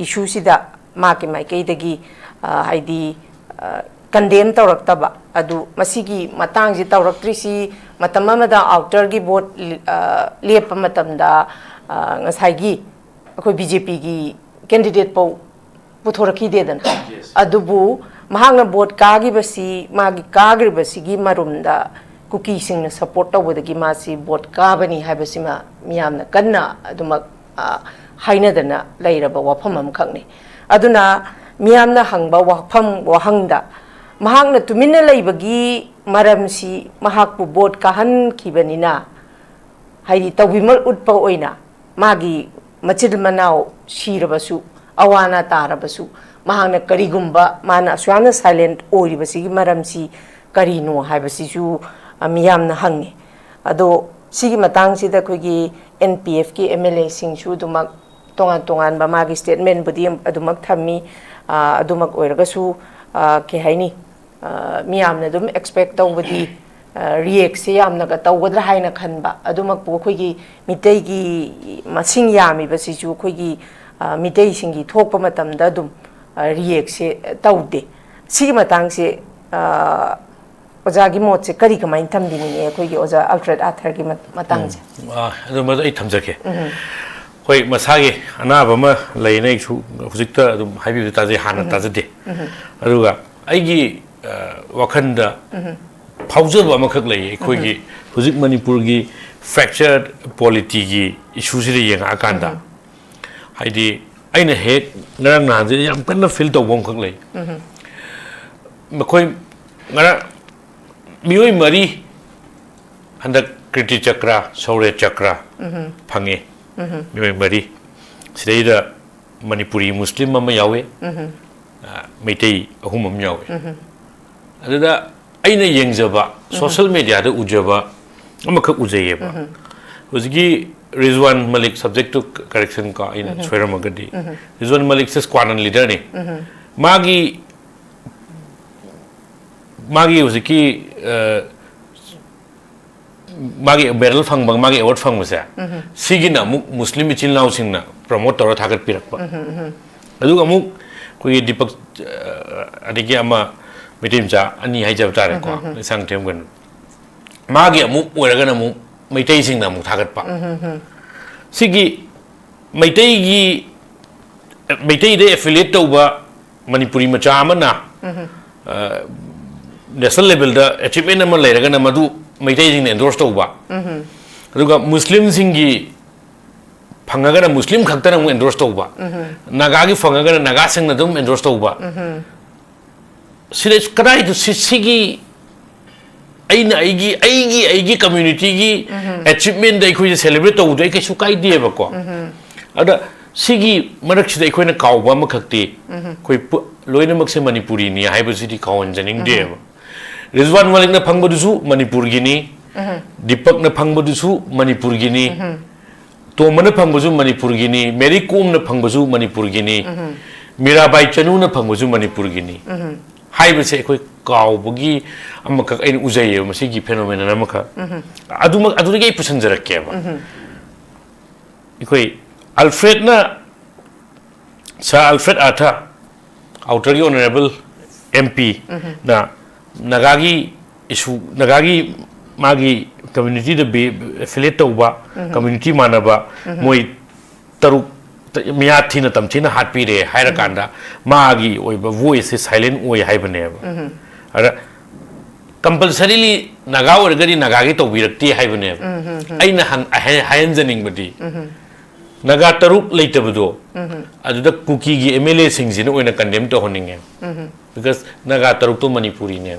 A: इशू सिदा माके माइकेदगी हाइदी कंडेम तौरक्तबा अदु मसिगी मतांग जि तौरक्त्रिसी मतम अमदा आउटर की वोट लेप मतमदा ngsaigi akoi BJP gi candidate pau puthoraki dedan adubu mahangna vote kagi basi magi kagri basi gi marumda kuki sing na support tawdagi ma si vote kabani haibasi ma miyamna kanna aduma haina dana lairaba wafam am khangni aduna miyamna hangba wafam wahangda mahakna tumina leibagi maramsi mahakpu board kahan kibanina haidi tawbimal utpa oina magi machil manao shirabasu awana tarabasu mahakna karigumba mana aswana silent oiribasi maramsi karino haibasisu miyamna hangi ado sigi matang sida kogi NPF ki MLA singsu dumak tongan ba magi statement budi adumak thammi adumak oiragasu ke haini miyamna dum expect tawbudi react se yamna ka tawgadra haina khanba adumak po khoigi mitei gi masing yami basisu khoigi mitei singi thokpa matamda dum react se tawde sigi matang se oja gi mot se kari kamain thamdini ne khoigi oja Alfred Arthur gi matang se
C: adu ma ai thamjake hoi masage anaba ma leinai su hujikta adum haibi ta je hana ta jade aduga aigi wakhanda phawjaba amakak lei khoigi hujik manipur gi fractured polity gi issue si yenga akanda haidi aina he ngarang na je yam kanna feel to bom khak lei makhoi ngara mioi mari handak kriti chakra saure chakra phange mioi mari sidaida manipuri muslim ama yawe meitei ahum am yawe adada aina yengjaba social media da ujaba amakak ujayeba hojigi Rizwan Malik subject to correction ka in Sweramagadi Rizwan Malik says squadron leader ne magi hojiki magi medal phang bang magi award phang masa sigina muslim ichil naw singna promote tora thagat pirakpa aduga muk koi Deepak adigi ama mitimcha ani haijab tare ko sang them gan magi amuk oiragana mu maitai singna mu thagat pa sigi maitai de affiliate tauba manipuri macha amana national level da achievement ama leiragana madu maitai singna endorse tauba aduga muslim singi phangagana muslim khaktana mu endorse tauba naga gi phangagana naga singna dum endorse tauba sida kadai du sigi aigi community gi achievement da ikoi celebrate to do kai su kai de ba ko ada sigi marak sida ikoi na kawba ma khakti koi loina mak se manipuri ni haiba sidi kawan janing de Rizwan Malik na phangba du su manipur gi ni Deepak na phangba du su manipur gi ni Toma na phangba su manipur gi ni Mary Kom na phangba su manipur gi ni Mirabai Chanu na phangba su manipur gi ni haiba se ikoi kawbagi amaka ain ujaye masigi phenomenon amaka adu ge pusan jarak ba ikoi Alfred na sa Alfred Arthur outer honorable MP na nagagi issue nagagi magi community de affiliate tauba community manaba moi taruk miyathi na tamchina hatpire hairakanda magi oiba voice silent oi haibane ara compulsorily naga orgari naga gi tawbirakti haibane aina hayanjaning badi naga taruk leitabdo aduda kuki gi MLA singjina oina condemn to honinge because naga taruk to manipuri ne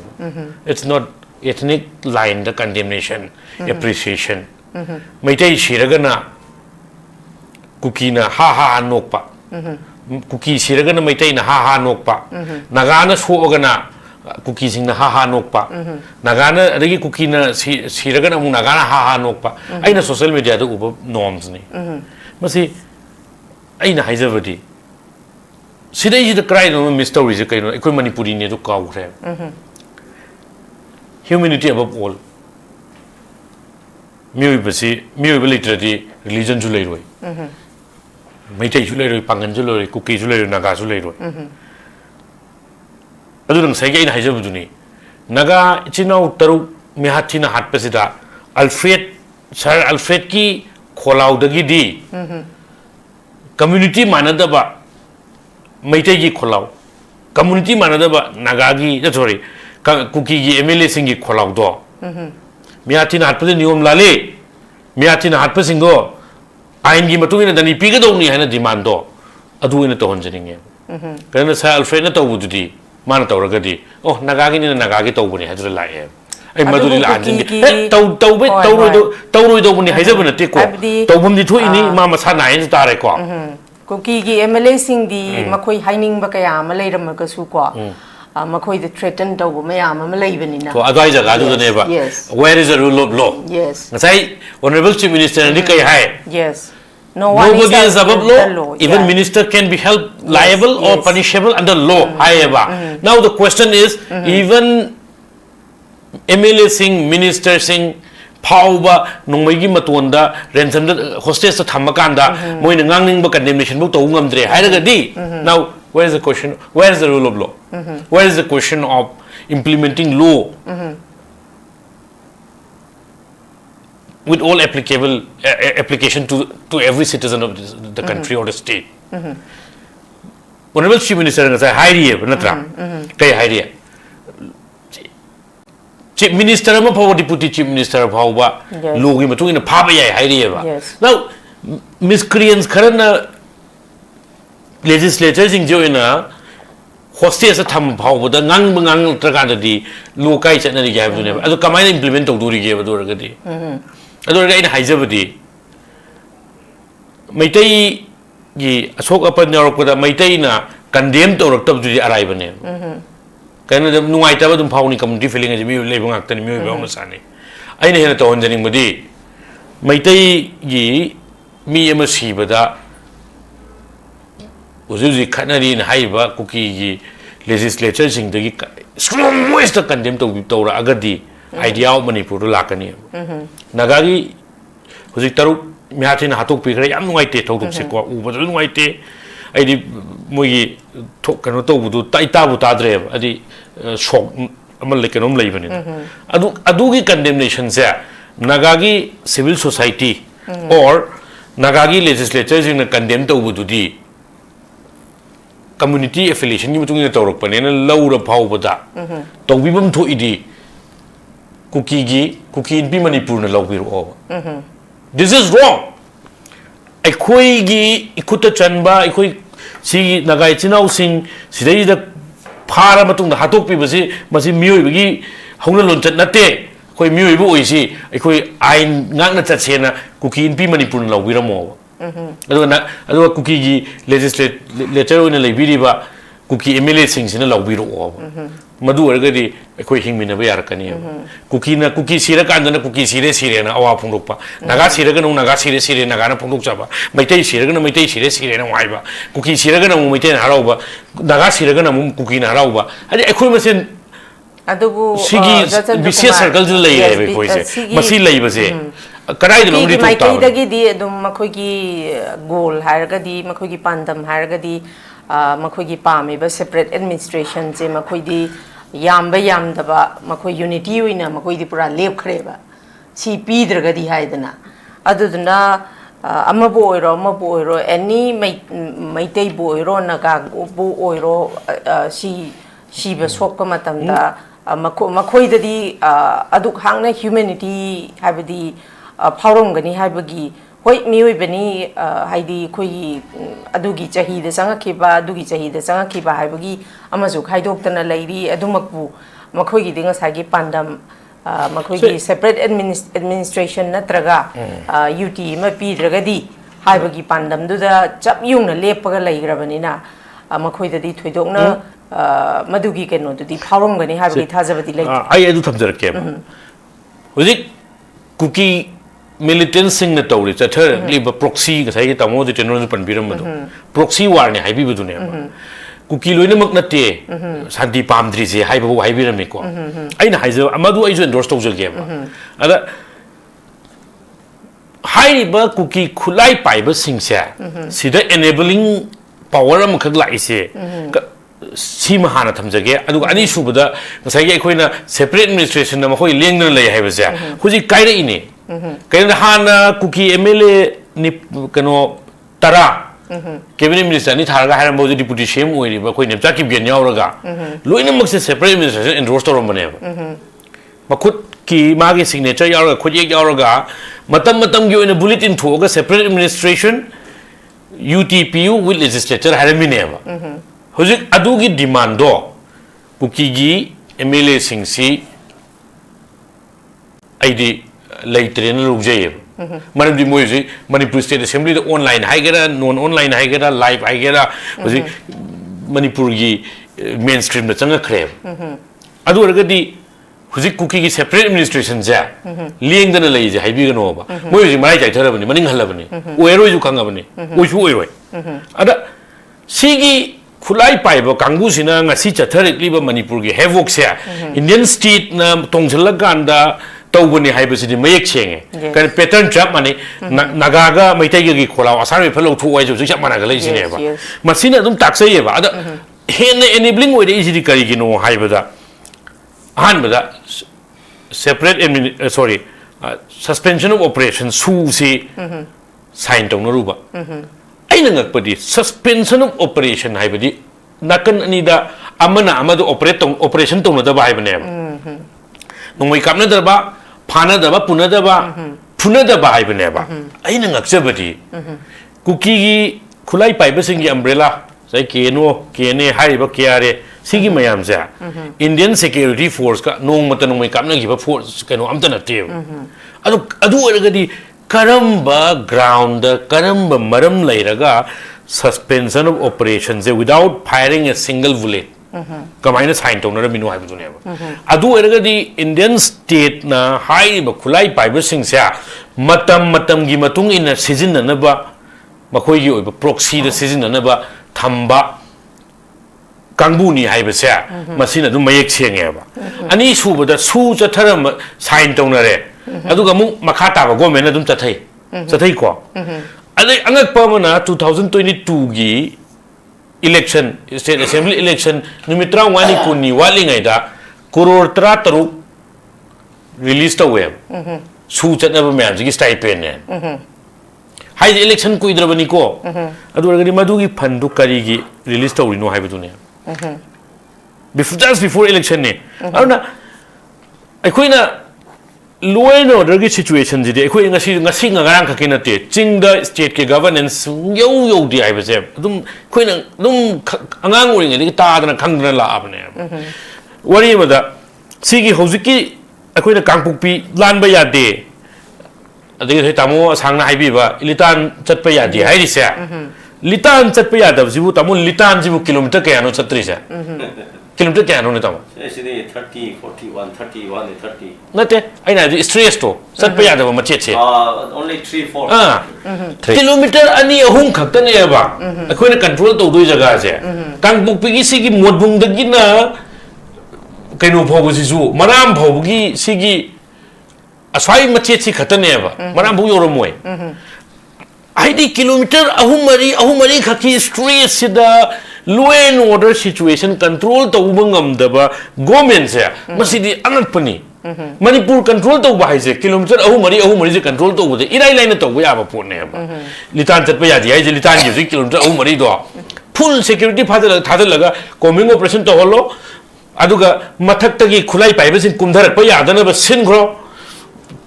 C: it's not ethnic line the condemnation appreciation maitai shiragana kuki na ha nokpa kuki siragana maitai na ha nokpa nagana soogana kuki sing na ha nokpa nagana adagi kuki na siragana mu nagana ha nokpa aina social media da uba norms ni masi aina haijabadi sidai ji da cry no mystery je kaino ikoi manipuri ne do kaw re humanity above all mioi literally religion ju lei roi maitai ju lei pangan ju lei kuki ju lei naga ju lei roi adu nang sai ga ina haijabdu ni naga chinau taru mihathina hatpasida Alfred ki kholau dagi di community manadaba maitai gi kholau community manadaba naga gi sorry kuki gi MLA singi kholau do mihathina hatpase niyom lale mihathina hatpasingo ain gi matungina dani piga dongni hana demand do adu ina to honjaninge kana sa alfred na tawbududi man tawragadi oh nagagi ni nagagi tawbuni hadra lae ai maduri la anjin tawroi do buni haijabuna te ko tawbum di thui ni ma masa na yin tare ko
A: kuki gi MLA sing di makoi haining ba kaya ma leiram ka su ko makoi the threaten do ma ya ma leibani na
C: to adai jaga du ne ba where is the rule of law
A: yes
C: ngai honorable chief minister ni kai hai
A: yes nobody
C: is above law even minister can be held liable or punishable under law however now the question is even MLA sing minister sing Pauba nongmai matonda ransom hostess thamakanda moina ngangning ba condemnation bu to ngamdre hairagadi now where is the question where is the rule of law where is the question of implementing law with all applicable application to every citizen of the country or the state honorable chief minister ngai hairiye natra kai hairiye chief minister ama power deputy chief minister phawba logi matung ina phaba yai hairiye ba now miscreants kharana legislature sing jo ina hostess tham phawba da ngang traga di lokai chatna ri ga bu ne adu kamai implement to duri ge ba do ra di adu ra ina haijabadi maitai gi asok apan yorok da maitai na condemn to rak tab duri arai bane kana da nuai ta ba dum phawni community feeling ji mi leibang ak tani mi ba ma sani aina hena to honjani mudi maitai gi mi ama sibada uzuzi khanari na haiba kuki gi legislature sing da gi strongest condemn to ra agadi idea of manipur lakani nagagi huzik taru mihathina hatok pi khare yam nuai te thok se ko u ba nuai te aidi mogi thok kano to budu tai ta bu ta dre adi shock amal lekenom leibani adu gi condemnation se nagagi civil society or nagagi legislature in condemn to budu di community affiliation gi mutung ni tawrok pane na laura phawbada tawbibam tho idi kuki in bi manipur na lawbiru this is wrong akhoi gi ikuta chanba akhoi si nagai chinau sing sidai da phara matung da hatok pi basi masi mioi gi hauna lon chat nate khoi mioi bu oi si akhoi ain ngak na chat sena kuki in bi manipur na lawbiramo adu kuki gi legislature na leibiri ba kuki MLA sing sina lawbiru madu argadi akhoi hingmina ba yar kani kuki sira kandana kuki sire na awa phungdokpa naga sira ganu naga sire naga na phungdok chaba maitai sira ganu maitai sire na waiba kuki sira ganu maitai na harauba naga sira ganu kuki na harauba hadi akhoi masen
A: adubu
C: sigi vicious circle jil lei re khoi se masi lei ba se karai de longri
A: to ta dagi di adum makhoi gi goal haragadi makhoi gi pandam haragadi makhoi gi pami ba separate administration je makhoi di yamba yamdaba makhoi unity oina makhoi di pura lep khre ba si pidragadi haidana aduduna amabu oiro any maitai bo oiro naga bo oiro si ba sokpa matamda makhoi dadi aduk hangna humanity habadi phawromgani habagi hoi mioi bani haidi khoi adugi chahi da sangakhiba adugi chahi da sangakhiba habagi amazu khaidokna lairi adumakbu makhoi gi dinga sagi pandam makhoi gi separate administration natraga UT ma pi dragadi habagi pandam du da chap yungna lepaga laigrabani na makhoi dadi thoidokna madugi keno dudi phawromgani habagi thajabadi lai
C: ai adu thamjarake huzik kuki militant sing na tawri chathar liba proxy ga sai tamo de tenor pan biram madu proxy war ne haibi budu ne kuki loina mak natte santi pamdri je haibu haibiram ne ko aina haijo amadu aijo endorse tawjage ada haiba kuki khulai paiba singse sida enabling power am khak lai se si mahana thamjage adu ani subada ngasai ge khoina separate administration na mahoi lengna lei haiba se huji kaira ine kaina hana kuki MLA ni kano tara cabinet minister ni tharaga haram boju deputy cm oi ba khoi nemcha ki bian yauraga loina mak se separate administration endorse torom bane makut ki magi signature yauraga khojek yauraga matam gi oina bulletin thoga separate administration UTPU with legislature haramine ba Hojik adugi demand do kukigi MLA singsi aidi leitre na lugjaye manam di moyi Manipur State Assembly the online haigera non online haigera live haigera hojik Manipur gi mainstream da changa khre adu orgadi hujik kuki gi separate administration ja lieng dana lei je haibi gano ba moi ji mai jai tharabani maning halabani oiroi ju khangabani oisu oiroi ada sigi khulai paiba kangbu sina ngasi chatharik liba Manipur gi havoc se Indian state na tongjala ganda tawbani haibasidi mayek chenge kan pattern trap mani nagaga maitai gi khola asar phalo thu oi ju chap mana ga lei sine ba masina dum taksai ba ada hen enabling oi de iji kari gi no haibada Hanbada separate suspension of operation su si sign tong naruba aina ngakpadi suspension of operation haibadi nakan anida amana amadu operation tong na da bai bane nongoi kapna da ba phana da ba puna da bai bane ba aina ngakchabadi kuki gi khulai pai ba singi umbrella sai kene haiba kiare Sigi mayam sa Indian security force ka nong mata nong may kapna giba force kano amta na tew adu eragadi karamba ground karamba maram lairaga suspension of operations without firing a single bullet kamaina sign tong na minu haibu ne adu eragadi Indian state na hai ba khulai paiba sing sa matam gi matung ina season na ba makhoi gi oiba proxy da season na ba thamba Kangbuni haibase masina dum mayek chenge ba ani subada su chatharam sign tonare aduga mu makha ta ba government dum chathai ko adai angak pa mana 2022 gi election state assembly election numitra wani kunni wali ngai da crore 33 release to web su chatna ba myam gi stipend ne hai election ko idrabani ko adu gari madugi fundu kari gi release to no haibu ne just before election ne aruna aikoina law and order gi situation ji de aikoi ngasi ngarang ka kinate chingda state ke governance yo di ai base dum koina dum angang uri ngi ta dana khangdana la abne wari mada sigi hojiki aikoina kangpukpi lanba ya de adigi tamo sangna haibi ba ilitan chatpa ya di hairi se Litan chat pa yadav jibu tamu litan jibu kilometer kaya no chatri sa kilometer kaya no ne tamu
D: 30 41 31 30
C: nate aina ji stress to chat pa yadav ma che
D: only 3 4
C: kilometer ani ahum khakta ne ba akoina control to doi jaga se kangpuk pi gi modbung da gi na kaino phobu ji ju maram phobu gi sigi aswai ma che khata ne ba maram bu yoromoi Aidi kilometer ahumari khaki stress sida law and order situation control to ubangam daba government se masidi anatpani Manipur control to ba haise kilometer ahumari je control to bude irai line to ya ba pone ba litan chatpa ya ji litan ji kilometer ahumari do full security thadal laga combing operation to holo aduga mathakta gi khulai paiba sin kumdharak pa yadana ba sinkhro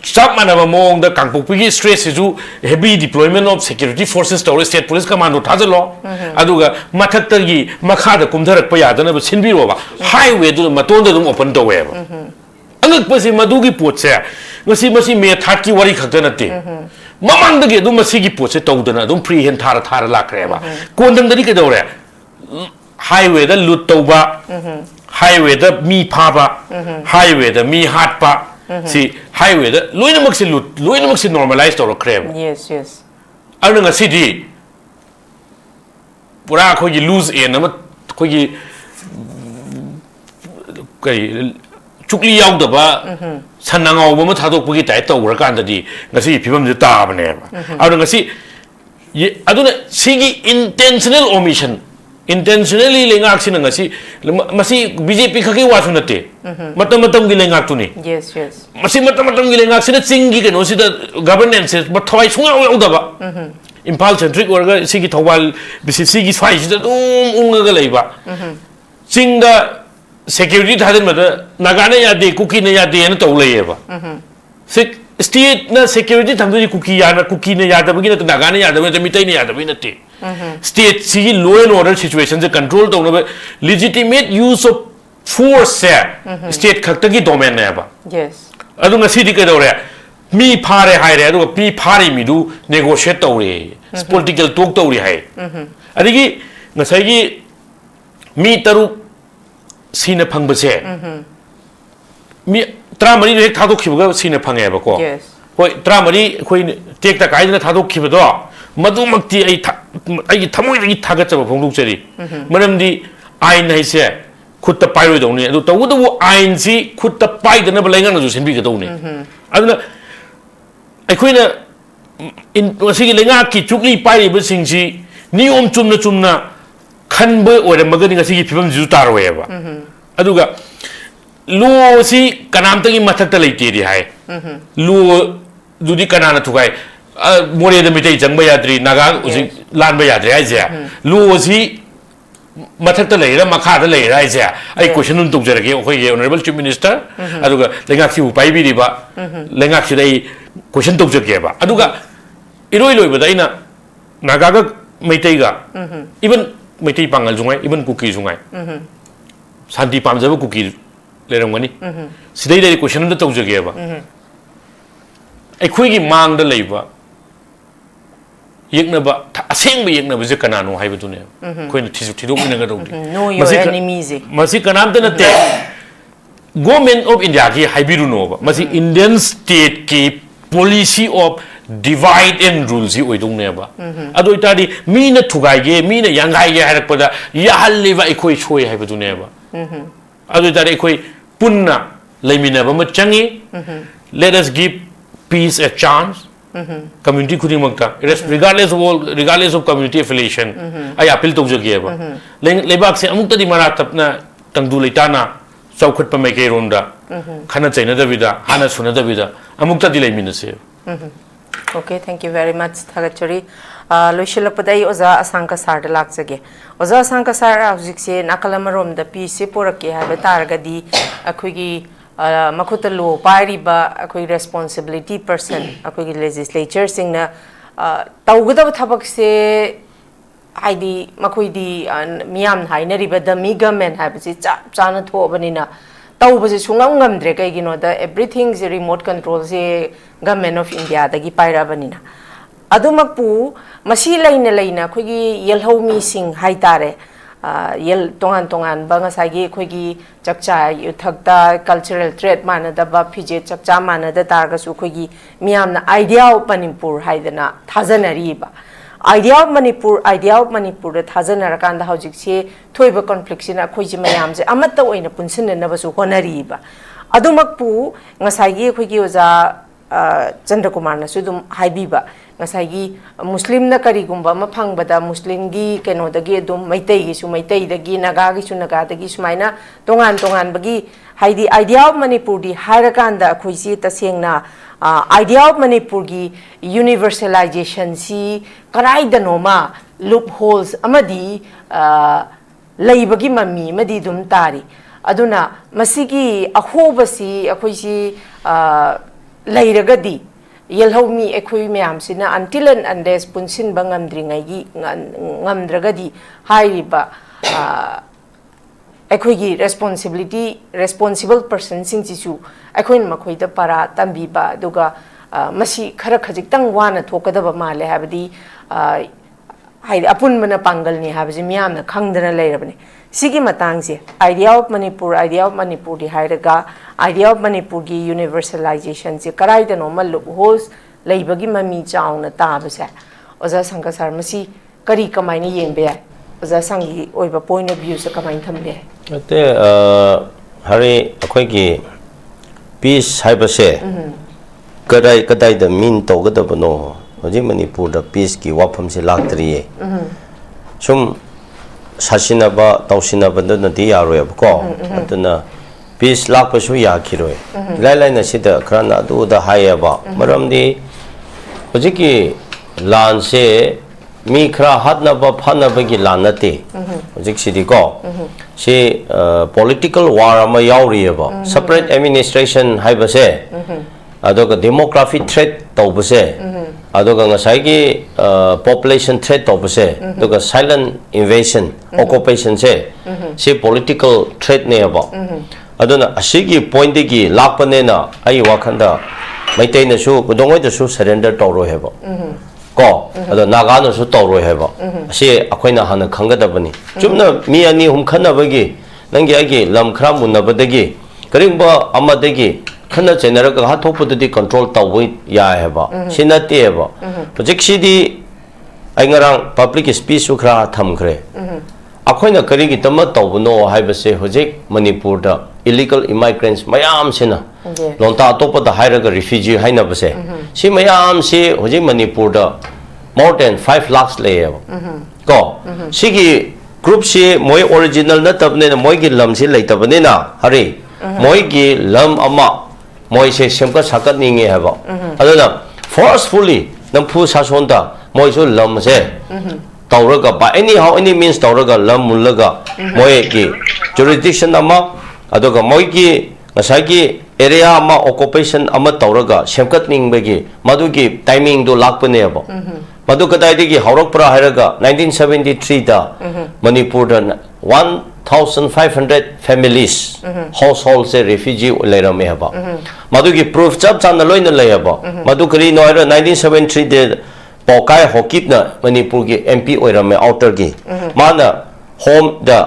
C: Stop manaba mong the Kangpukpi stress is heavy deployment of security forces to state police commando Tazalo Aduga Mathakta Makada Kumdarak Payadana Sinbiova highway to the Matonda open the web. Another person Madugi puts there. Masi me Taki Wari Katanati. Mamanda get Dumasigi puts it out and don't prehend Tara Lakreva. Kondam the Ricadore highway the Lutoba highway the me Papa highway the me Hatpa. See, highway, the Luinamoxi normalized or a crab.
A: Yes.
C: I don't know a city. Pura you lose in a Chukli out the bar, Sananga woman had to put it at over a candidate. I see people the tab name. I don't see. I don't see intentional omission. Intentionally lengak sinanga si masi BJP khaki wasunate matam gilengak tuni
A: yes
C: masi matam gilengak sina chingi ke no sida governance but thoi sunga udaba impal centric orga sigi thawal sigi swai sida unga leiba chinga security thaden mada nagana yade kuki na yade na tawleyeba state na security thamdu kuki na yada bagi na nagana yada mitai na yada state si law and order situation se control to na legitimate use of force se state khakta gi domain ne ba
A: yes
C: adu ngasi di ke do re mi phare hai re adu pi phari mi du negotiate to re political talk to re hai adigi ngasai gi mi taru sina phang ba se mi tramari ne thadok khiba sina phange ba ko
A: yes
C: hoi tramari khoi tek ta kai na thadok khiba do madu makti ai thamoi ri thaga chaba phongduk cheri maram di ain hai se khutta pai roi dong ne adu tawu du ain si khutta pai da na ba lenga na ju senbi ga dong ne aduna ai khoi na in wasi gi lenga ki chukli pai ri ba sing si niyom chumna khan ba ore maga ni ngasi gi phibam ju tar we ba aduga lu si kanamta gi mathakta leite ri hai lu dudi kanana thukai more da mitai jangba yadri naga usi lan ba yadri ai ja lu si mathakta leira makha da leira ai ja ai question nun tuk jarage khoi ge honorable chief minister aduga lengak si upai bi ri ba lengak si dai question tuk jage ba aduga iroi loi ba dai na naga ga mitai ga even mitai pangal jungai even kuki jungai santi pamjaba kuki lerangani sidai dai question da tuk jage ba ai khoi gi mang da leiba yekna ba aseng ba yekna ba je kanano haiba dune khoi na thisu thidok ina ga dawdi
A: know your enemies
C: masi kanam ta na te government of india ki haibiru no ba masi indian state ki policy of divide and rule si oidong ne ba ado itadi mi na thugai ge mi na yangai ge harak pada ya halli ba khoi choi haiba dune ba ado itadi khoi punna leimina ba ma changi let us give peace a chance community khuding makta regardless of community affiliation I appeal to jage ba lebak se amuk ta di mara tapna tangdu leitana chaukhut pa mai ke ronda khana chaina da bida hana suna da bida amuk ta di leimina se
A: okay thank you very much thagachari loishilapdai oza asanka sar da lakjage oza asanka sar hujik se nakalamarom da pi se porake haba targadi akhugi makuta lo pari ba akoi responsibility person akoi legislature singna tawgada thabak se haidi makoi di miyam hainari ba the government have se chana thobanina tawba se sungam ngamdre kai gino da everything is remote control se government of india da gi paira banina adumakpu masi laina khoi gi yelhomi sing haitare yel tongan banga sagi khoi gi chakcha yuthakta cultural trait mana da ba phije chakcha mana da targa su khoi gi miyam na idea of manipur haidana thajanari ba idea of manipur da thajanara kan da hojik se thoiba conflict sina khoi ji mayam je amata oina punsin na ba su honari ba adumakpu ngasagi khoi gi oja Chandra Kumar na su dum haibi ba ngasagi muslim na kari gumba ma phangbada muslim gi keno dagi dum maitai gi su maitai dagi naga gi su naga dagi sumaina tongan bagi haidi idea of manipur di hairakanda khoisi tasengna idea of manipur gi universalization si karai danoma loopholes amadi leibagi mami madi dum tari aduna masigi ahobasi akhoisi leiragadi yelhomi ekhoi myam sina until and unless punsin bangam dringai gi ngamdragadi hairiba ekhoi gi responsible person sing jisu ekhoi makhoi da para tambi ba duga masi khara khajik tang wana thokadaba male habdi haidi apun mana pangal ni habji myam na khangdana leirabani sigi matang se idea of manipur di hairaga idea of manipur gi universalization se karai da normal holes leibagi mami chauna ta base oza sangka sar masi kari kamai ni yengbe oza sangi oiba point of view se kamai thambe
D: ate hari akhoi gi peace haibase kadai da min togada no hoji manipur da peace ki wafam se laktriye sum sasinaba tausinaba na di yaroi ko aduna peace lakpasu yakiroi lai na sida krana du da hayaba maramdi hojiki lan se mi khra hatna ba phana ba gi lanate hojik sidi ko si political war ama yauri ba separate administration haiba se adoga demographic threat tawbase aduga ngasai population threat tobse aduga silent invasion occupation se si political threat ne aba aduna asigi point gi lakpane na ai wakhanda maitai na su budongoi da su surrender tawro heba ko ado naga no su tawro heba si akhoina hana khangadabani chumna mi ani hum khanabagi nangi agi lam khra munabadagi karingba amadagi khana chenaraga ha thopudadi control tawoi ya heba sinati heba project sidi aingarang public speech su khra thamkhre akhoina karigi tama tawno haibase hojik manipur da illegal immigrants mayam sina lonta topa da hairaga refugee haina base si mayam si hojik manipur da more than 5 lakhs lay ko sigi group si moi original na tabne na moi gi lam si leitabane na hari moi gi lam ama moi se semka sakat ninge haba adana forcefully nampu sasonda moi so lam se tawraga by anyhow any means tawraga lam mulaga moi gi jurisdiction ama adoga moi gi ngasai gi area ama occupation ama tawraga semkat ningbegi madugi timing do lakpane haba madu kadai haurok pra hairaga 1973 da manipur da 1500 families households se refugee leirame haba madu ki proof chap chan loina layaba madu kari no 1973 de pokai hokip na manipur ki mp oirame outer gi mana home da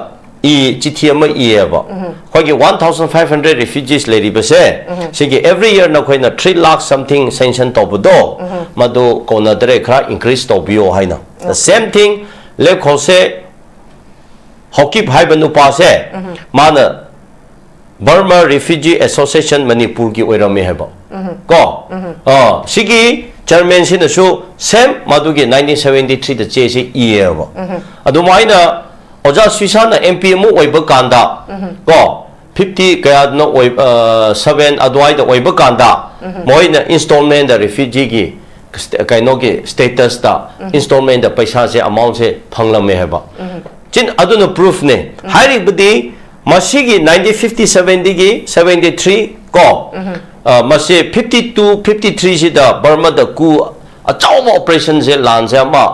D: e chithiama e aba khogi 1500 refugees leri base sigi every year na khoina 3 lakh something sanction tobudo madu kona dre khra increase tobio haina the same thing le khose hokip haibanu pase mana Burma Refugee Association Manipur ki oirame haba ko sigi chairman sin su same madu ki 1973 the chese e aba adumaina Oja Swisana MP mu oiba kanda ko 50 kaya no 7 adwai da oiba kanda moi na installment da refugee gi kaino gi status da installment da paisa se amount se phanglame heba chin aduna proof ne hairi budi masigi 1957 digi 73 ko masi 52 53 si da Burma da ku a chawma operation se lan se ma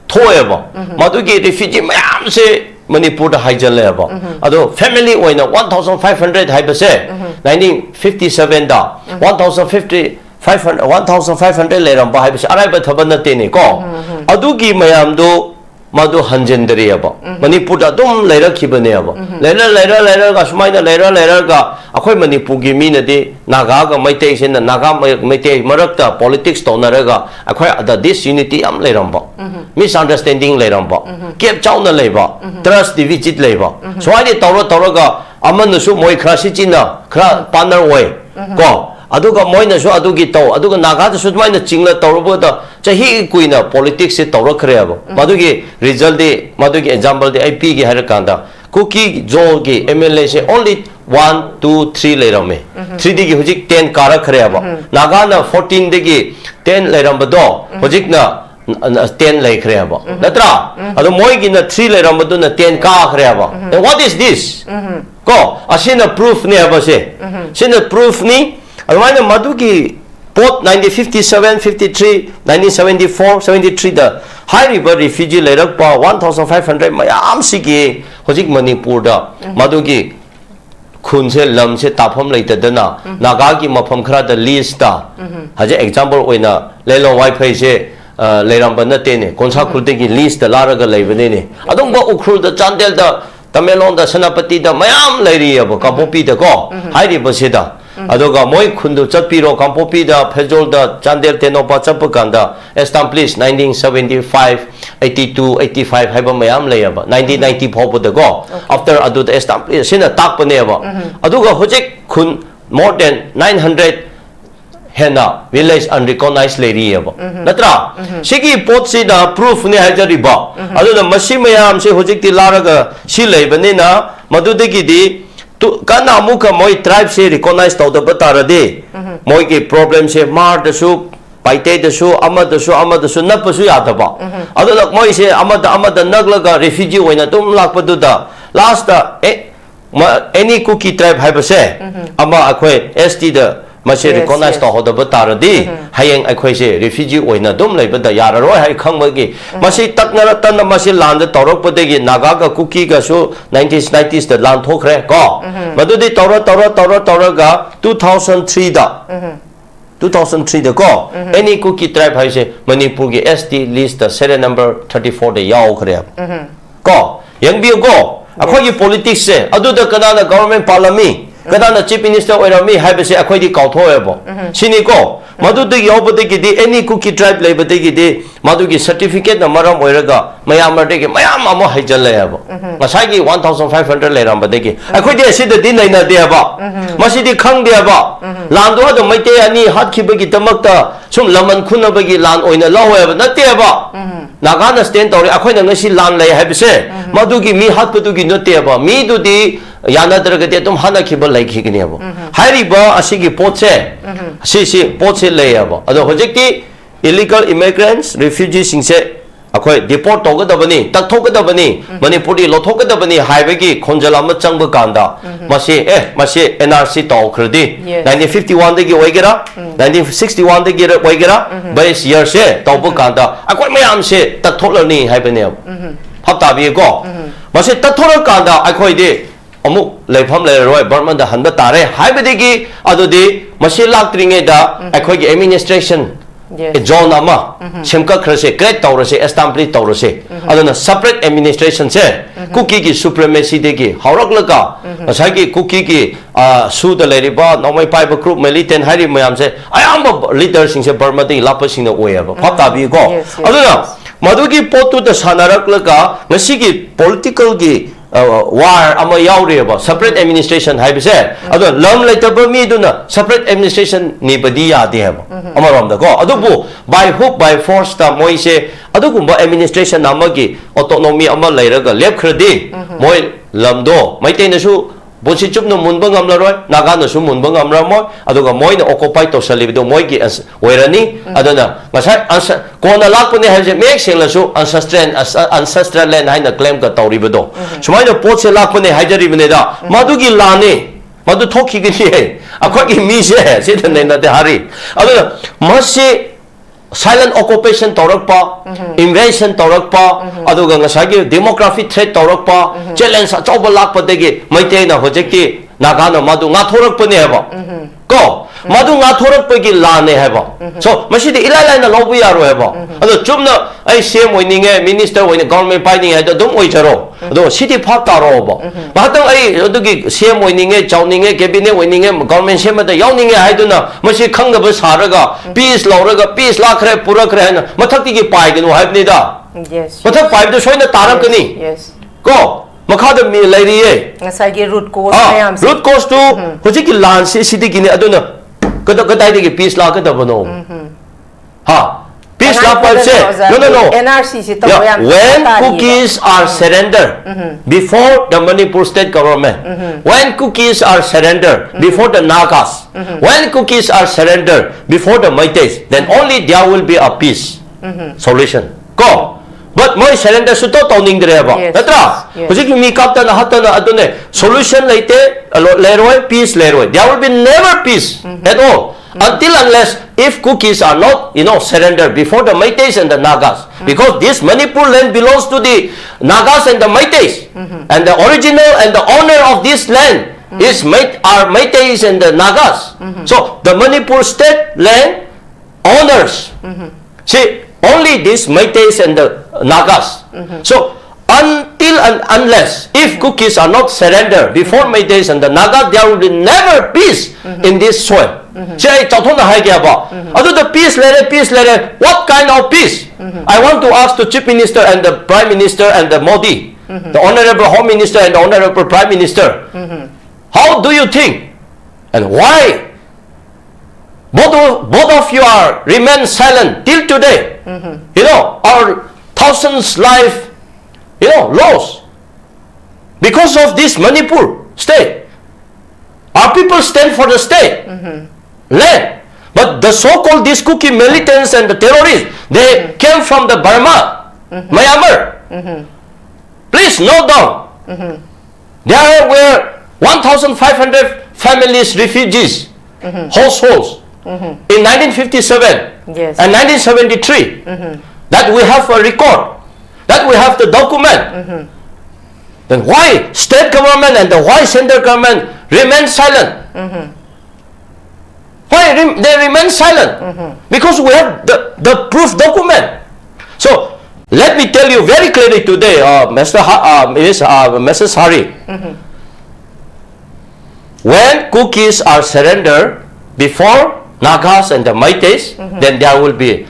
D: thoeba madugi refugee mayam se Manipur da haijal aba ado family oina 1500 haibase 1957 da 1500 leram ba haibase araiba thabana tene ko adugi mayam do madu hanjendri aba Manipur da dum leira khibane aba leira ga sumaina leira ga akhoi Manipur gi mina de naga ga maitei sen naga maitei marakta politics tonaraga akhoi ada disunity am leram ba misunderstanding leram ba kep chauna leba trust divisit leba so ai tawra aman su moi khasi china khra partner way ko aduga moina su adugi taw aduga naga su maina chingla tawro da chahi kuina politics se tawra khreaba madugi result de madugi example de ip gi harakanda kuki jo gi mla se only 1 2 3 leirame 3 digi hujik 10 kara khreaba naga na 14 digi 10 leiramba do hujik na 10 lay khreaba natra adu moi gi na 3 leiramba do na 10 ka khreaba and what is this ko asina proof ne aba se sina proof ni alwaina madugi both 1957 53 1974 73 da high river refugee lerak pa 1500 mayam sigi hojik manipur da madugi khun se lam se tapam leita dana naga gi mafam khra da list da haje example oina lelo wifi se leiram ban na te ne konsa khulde gi list da laraga leibane ne adong ba ukhul da chandel da tamelon da sanapati da mayam leiri aba kapopi da ko high river se da adoga moi khundu chapiro kampopi da phejol da chandel tenopa chapakanda established 1975 82 85 haiba mayam layaba 1990 phobo da go after adu da established sina takpane ba aduga hojek khun more than 900 hena village unrecognized lady ba natra sigi pot si da proof ne hajari ba adu da masi mayam se hojek ti laraga si leibane na madudegi di kana muka moi tribe se recognize to the batarade moi ke problem se mar da su paite da su amada su na pasu ya da ba adu lak moi se amada naglaga refugee oina tum lak padu da last da any cookie tribe hai ba se ama akhoi st da masi recognize to hoda batara di hayeng akhoi se refugee oina dum lai bada yara roi hai khangmagi masi takna tan masi land torok padegi naga ga kuki ga so 90s the land thokre ko madudi tora ga 2003 da 2003 da ko any kuki tribe hai se manipur gi ST list the serial number 34 da yaw khre ko yang bi go akhoi gi politics se adu da kana na government parliament kadana chief minister oirami haibase akhoi di kauthoebo sini ko madu de yobode gi di any kuki tribe lebode gi di madu gi certificate na maram oiraga mayam de gi mayam amo haijal lebo masai gi 1500 leram bade gi akhoi de sid di naina de ba masi di khang de ba lan do do maite ani hat khiba gi tamakta sum laman khuna ba gi lan oina laweba na te ba naga na stand tori akhoi na ngasi lan lai haibase madu gi mi hat padu gi no te ba mi du di yana daragate tum hana khibal lai khigni abo hariba asigi poche si poche lay abo ado hojekti illegal immigrants refugees singse akhoi deport togadabani takthokadabani manipuri lothokadabani haibegi khonjala ma changba kanda masi NRC tawkhrdi 1951 dagi oigera 1961 dagi oigera base year se tawba kanda akhoi mayam se taktholani haibani abo haptabi ko masi taktholak kanda akhoi de amuk leifam leroi Burma da hanba tare haibedegi adodi masi laktringe da akhoi gi administration zone ama semka khrase create tawrase establish tawrase adona separate administration se cookie gi supremacy degi haurak laka asai gi cookie gi su da leriba nomai pai ba group militant hari mayam se ayamba leaders sing se Burma de lapa sing na oyaba phapta bi ko adona madugi potu da sanarak laka ngasi gi political gi war ama yaureba separate administration haibse ado lam laitaba mi duna separate administration ni badi ya de haba amarom da ko adubu by hook by force ta moise adugumba administration namagi autonomy ama lairaga lep khrdi moi lamdo maitena su bosi chupno munba ngamlaroi naga na su munba ngamramo aduga moina occupy to salibido moigi oirani adana masai kona lakpune haje mek sengla su ancestral land haina claim ka tawribedo sumaina potse lakpune hajari beneda madugi lane madu thoki gi he akhoi mi se se na de hari adana masi silent occupation tawrakpa invasion tawrakpa aduga ngasagi demographic threat tawrakpa challenge achauba lakpa degi maite na hojeki naga na madu nga thorakpane haba ko madu nga thorakpagi lane haba so masidi ilai na lobu yaro haba adu chumna ai sem oininge minister oine government paining ha dum oicharo adu city park taro ba batang ai adugi sem oininge chauninge cabinet oininge government sem da yauninge haiduna masi khangaba saraga peace lauraga peace lakhre purakre na mathakti gi paigenu haibni da mathak paib do soina tarakani ko makhada mi lairiye
A: ngasai gi root cause mayam
D: root cause to hojiki lan se sidi gine aduna kadai de peace la kada bano ha peace la pa se no
A: NRC se to
D: when cookies are surrendered before the Manipur state government when cookies are surrendered before the Nagas when cookies are surrendered before the Maites then only there will be a peace solution go but moi surrender su to tawning direba natra hojik mi kapta na hatana adune solution laite leroi peace leroi there will be never peace at all until unless if cookies are not surrendered before the Maites and the Nagas because this Manipur land belongs to the Nagas and the Maites and the original and the owner of this land are Maites and the Nagas so the Manipur state land owners see only this Maites and the Nagas. So until and unless if cookies are not surrendered before Maites and the Nagas, there will be never peace in this soil. Say chathona hai kya ba? Ado the peace lere. What kind of peace? I want to ask the Chief Minister and the Prime Minister and the Modi, the Honorable Home Minister and the Honorable Prime Minister. How do you think? And why? Both of you are remain silent till today. Our thousands life, lost because of this Manipur state. Our people stand for the state land, but the so-called these cookie militants and the terrorists, they came from the Burma, Myanmar. Please note down. There were 1,500 families refugees households in 1957
A: Yes.
D: and 1973, that we have a record, that we have the document. Then why state government and the why central government remain silent? Why they remain silent? Because we have the proof document. So let me tell you very clearly today, Mrs. Hari, when cookies are surrendered before Nagas and the Meiteis, then there will be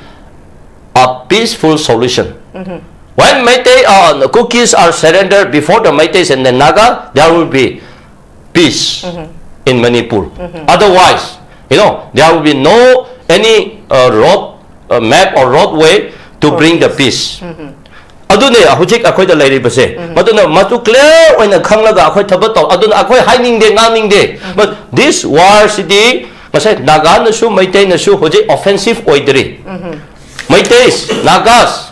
D: a peaceful solution. When the cookies are surrendered before the Meiteis and the Naga, there will be peace in Manipur. Otherwise, there will be no any road map or roadway to bring the peace. Adune hujik akhoi da leiribase maduna matu clear oina khanglaga akhoi thabat taw aduna akhoi haining de nganing de, but this war city masai Naga na su Meitei na su hujik offensive oidri. Meiteis, Nagas,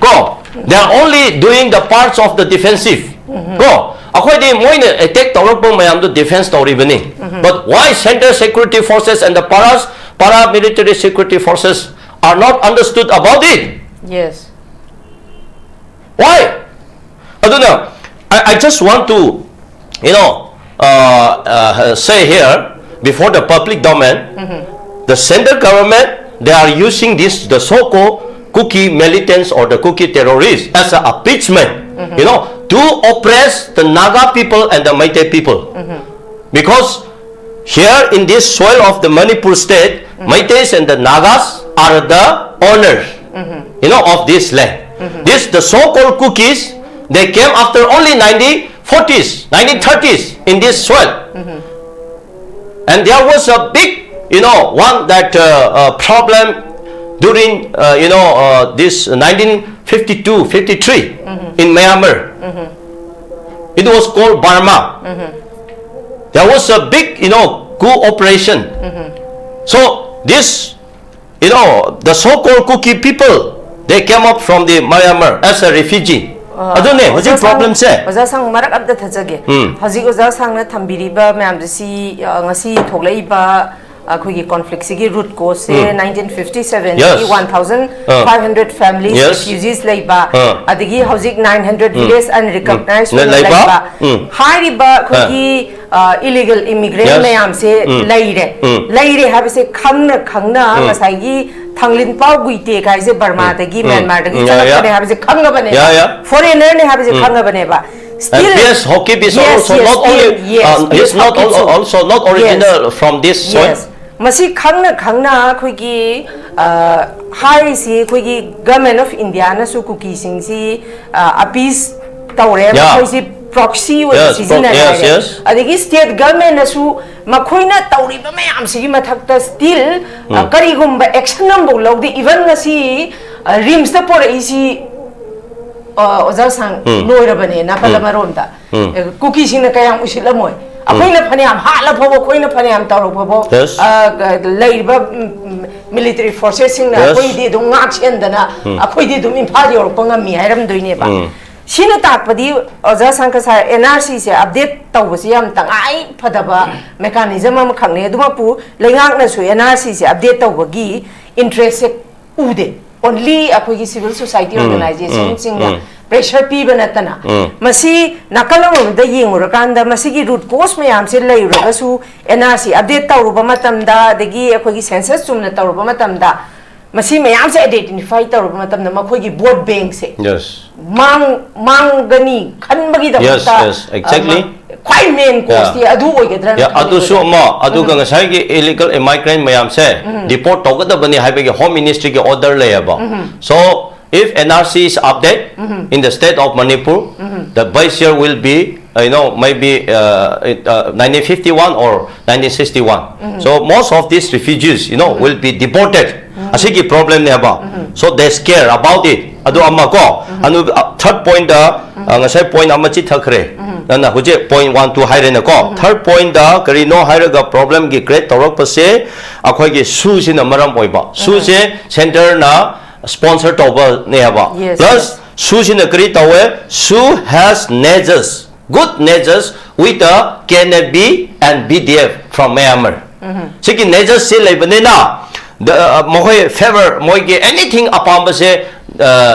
D: go, they are only doing the parts of the defensive. Go, akhoi de moine attack tawrapong mayam do defense tawribani. But why central security forces and the paramilitary security forces are not understood about it?
A: Yes.
D: Why? Aduna, I just want to, say here before the public domain, the central government, they are using this, the so-called cookie militants or the cookie terrorists as an appeasement, to oppress the Naga people and the Meitei people. Because here in this soil of the Manipur state, Meiteis and the Nagas are the owners, of this land. This, the so-called cookies, they came after only 1940s, 1930s in this soil. And there was a big, problem during, this 1952-53 in Myanmar. It was called Burma. There was a big, coup operation. So this, the so-called cookie people, they came up from the Myanmar as a refugee. Adune, what's the problem say?
A: Oza sang marak abda thajage. Haji oza sang na thambiriba mayam si ngasi thoglaiba akhoi conflict sigi root cause 1957 1500 families refugees leiba adigi hojik 900 villages unrecognized leiba hariba khoi illegal immigrant mayam se leire habse khangna ngasai gi thanglin pau guite kai je Burma dagi Myanmar dagi chakane habse khanga bane foreigner ne habse khanga bane ba.
D: Still, yes, hockey is also not only it's not also not original from this soil.
A: Masi khangna khoigi hai si khoigi government of India na su cookie sing si appease tawre khoi si proxy wa season adigi state government na su makhoina tawri ba mayam si mathakta still kari gumba action nam bo lodi even na si rims ta por isi oza sang loirabane na palamaronda cookie sing na kayang usilamoy akoina phaniam hala phobo koina phaniam tawro phobo leiba military forces sing na koi de dong ngak chendana akoi de dum imphal yor panga mi hairam doine ba sina takpadi oza sang ka sa NRC se update tawbasi yam tangai phadaba mechanism am khangne duma pu lengak na su NRC se update tawbagi interest se ude only akoi civil society organization sing na pressure pi banatana masi nakalam da yengura kanda masi gi root cause mayam se leira su NRC update tawruba matamda degi akoi census chumna tawruba matamda masi mayam se identify tawruba matamda makhoi gi vote bank se mangani khanbagi da
D: yes exactly
A: quite main cause ti adu oigedra
D: adu so ma adu ga ngasai gi illegal immigrant mayam se report tawgada bani haibagi home ministry gi order layaba. So if NRC is update in the state of Manipur, the base year will be, maybe 1951 or 1961. So most of these refugees, will be deported. Asigi problem neba. So they scare about it. Adu amma ko. Anu third point ngasai point amma chi thakre. Nana huje point 1 2 haire na ko. Third point kari no haire ga problem gi create torok pase akhoi gi su sin maram oiba. Su se center na sponsor toba neba. Plus su sin agree tawe su has neighbors, good neighbors with the KNB and BDF from Myanmar. siki nature se leibane na the moy favor moy ge anything apam se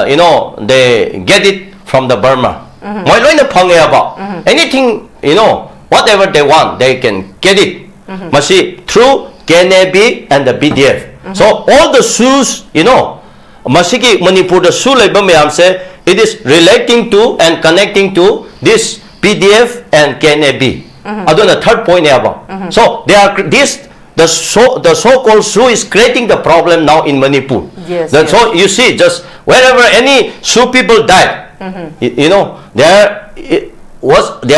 D: you know they get it from the Burma moy loina phang ba anything you know whatever they want they can get it masi through KNB and the BDF so all the shoes you know masiki Manipur the shoe leiba mayam se it is relating to and connecting to this PDF and KNB aduna third point ba so they are this the so-called SU is creating the problem now in Manipur.
A: Yes,
D: yes. So you see, just wherever any SU people died, you know, there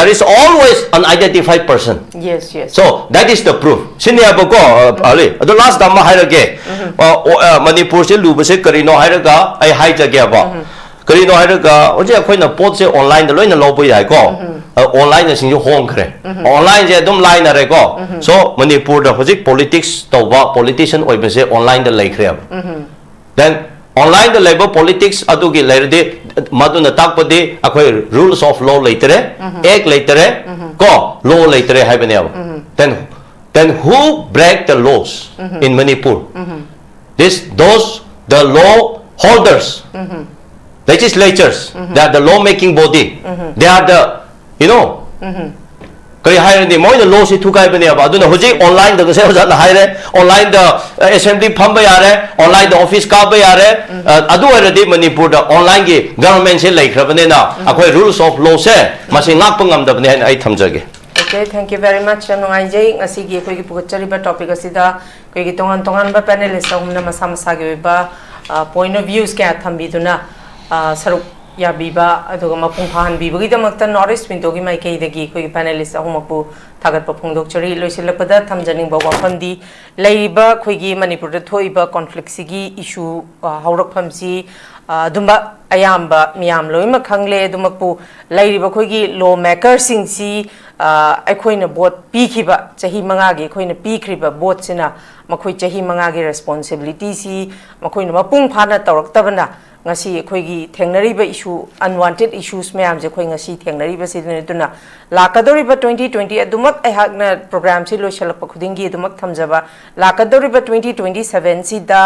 D: is always an identified person.
A: Yes, yes.
D: So that is the proof. Senior bako ali. The last time I had again, Manipur se luba se karino hiraga ay hijack ba. Karino hiraga oje akhoi na pot se online the loina lobo yai ko. Online na sing hong kre online je dum line na re ko so Manipur da hojik politics to ba politician oi bese online da lai kre then online da labor politics adu gi lai de madu na tak padi akhoi rules of law laitere ek laitere ko law laitere hai bane then who break the laws in Manipur the law holders legislatures they are the law making body they are the you know kari hire ni moi the law si thukai bane ba aduna hoji online da se hoja na hire online the assembly pham ba yare online the office ka ba yare adu already Manipur da online gi government se lai khra bane na akhoi rules of law se masi ngak pangam da bane ai thamjage
A: okay thank you very much nongai jai ngasi gi khoi gi pugachari ba topic asida khoi gi tongan tongan ba panelist humna masa masa gi ba point of views ka thambi duna saruk ya biba aduga mapung phan bibagi damakta North Window gi mai kei dagi koi panelist ahumapu thagat pa phongdok chari loisilakpada thamjaning ba wafamdi leiba khoi gi Manipur da thoiba conflict sigi issue haurak phamsi dumba ayamba miyam loima khangle dumakpu leiriba khoi gi law maker sing si aikoina vote pi khiba chahi manga gi khoina pi khriba vote sina makhoi chahi manga gi responsibility si makhoina mapung phana tawrak tabana ngasi khoi gi thengnari ba issue unwanted issues mayam je khoi ngasi thengnari ba sidine tuna lakadori ba 2020 adumak ehakna program si loishalak pa khudingi adumak thamjaba lakadori ba 2027 si da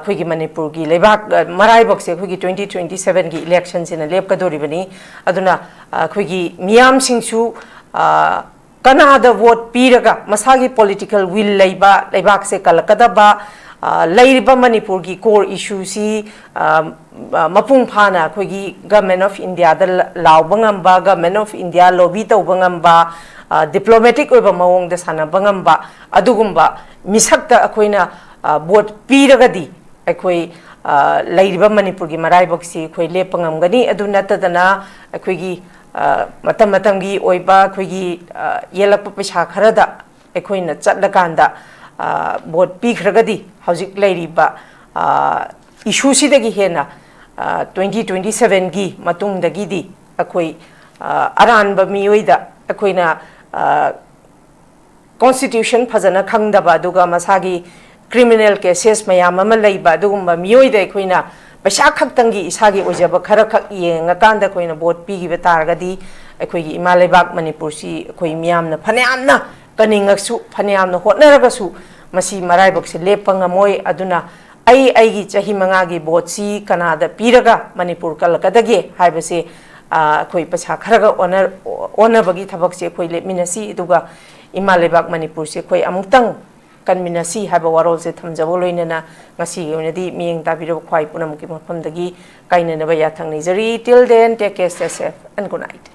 A: khoi gi Manipur gi lebak marai bok se khoi gi 2027 gi election sina lepkadori bani aduna khoi gi miyam singsu kanada vote piraga masagi political will leiba lebak se kalakada ba Leiba Manipur gi core issue si mapung phana khoi gi government of India da law bangam ba government of India lobby to bangam ba diplomatic oiba mawong da sana bangam ba adugumba misak ta akhoina vote piragadi akhoi leiba Manipur gi marai boksi khoi lepangam gani aduna tadana akhoi gi matam matam gi oiba khoi gi yelak pa pesa kharada akhoina chatlakanda vote pi khragadi hojik leiriba issue sidagi hena 2027 gi matung dagi di akoi aranba miyoida akoina constitution phajana khangdaba duga masagi criminal cases mayam ama leiba dugumba miyoida akoina paisa khaktangi isagi ojaba khara khak yenga kanda koina vote pi gi betargadi akoi gi imalebak Manipur si akoi miyamna phanayamna kaningaksu phanayamna hotnaragasu masi marai bok se lepanga moi aduna ai gi chahi manga gi botsi kanada piraga Manipur kalakadage haibase khoi pacha kharaga honor bagi thabak se khoi lepminasi duga imalebak Manipur se khoi amutang kanminasi haiba warol se thamjabo loinana ngasi gi onadi mieng tabiro khwai punam ki mafamdagi kainana ba yathang nizari till then take care stay safe and good night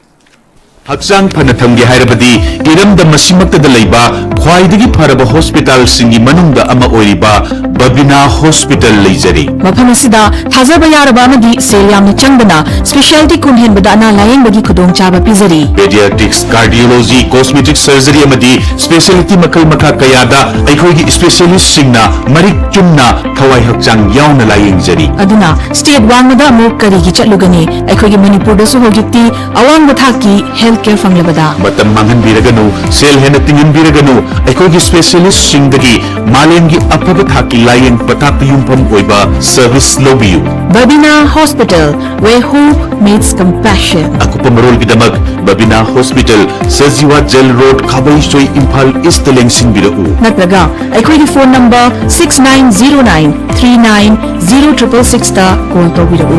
E: Hakchang Panatham Hairabadi, Iram the Masimakta Leiba, Khwaidagi Paraba Hospital Singi Manunda Ama Oriba, Babina Hospital Lizari.
F: Mapamasida, Hazaba Yarabamadi, Seliam Chandana, Specialty Kunhin Badana Lion Bagi Kudong Chaba Pizari.
E: Pediatrics, Cardiology, Cosmetic Surgery Amadi, Specialty Makal Maka Kayada, Aikogi Specialist Singna, Marik Chumna, Kawai Hakchang Yauna Lying Zari.
F: Aduna, State Wangada Mokari Chalugani, Aikogi Manipur Hojiti, Awang Bathaki, Healthcare from Labada.
E: Matam Mangan Biraganu, Sel Henatingan Biraganu, Aikogi Specialist Singdagi, Malengi Apabathaki layeng patak yumpam oiba service lobiyu.
F: Babina Hospital, where hope meets compassion.
E: Ako pamarol gidamag Babina Hospital sa Ziwa Jel Road, Kabay Soy, Impal East Lengsing Birau.
F: Natraga, aikoy phone number 6909-390666 ta call tawbirau.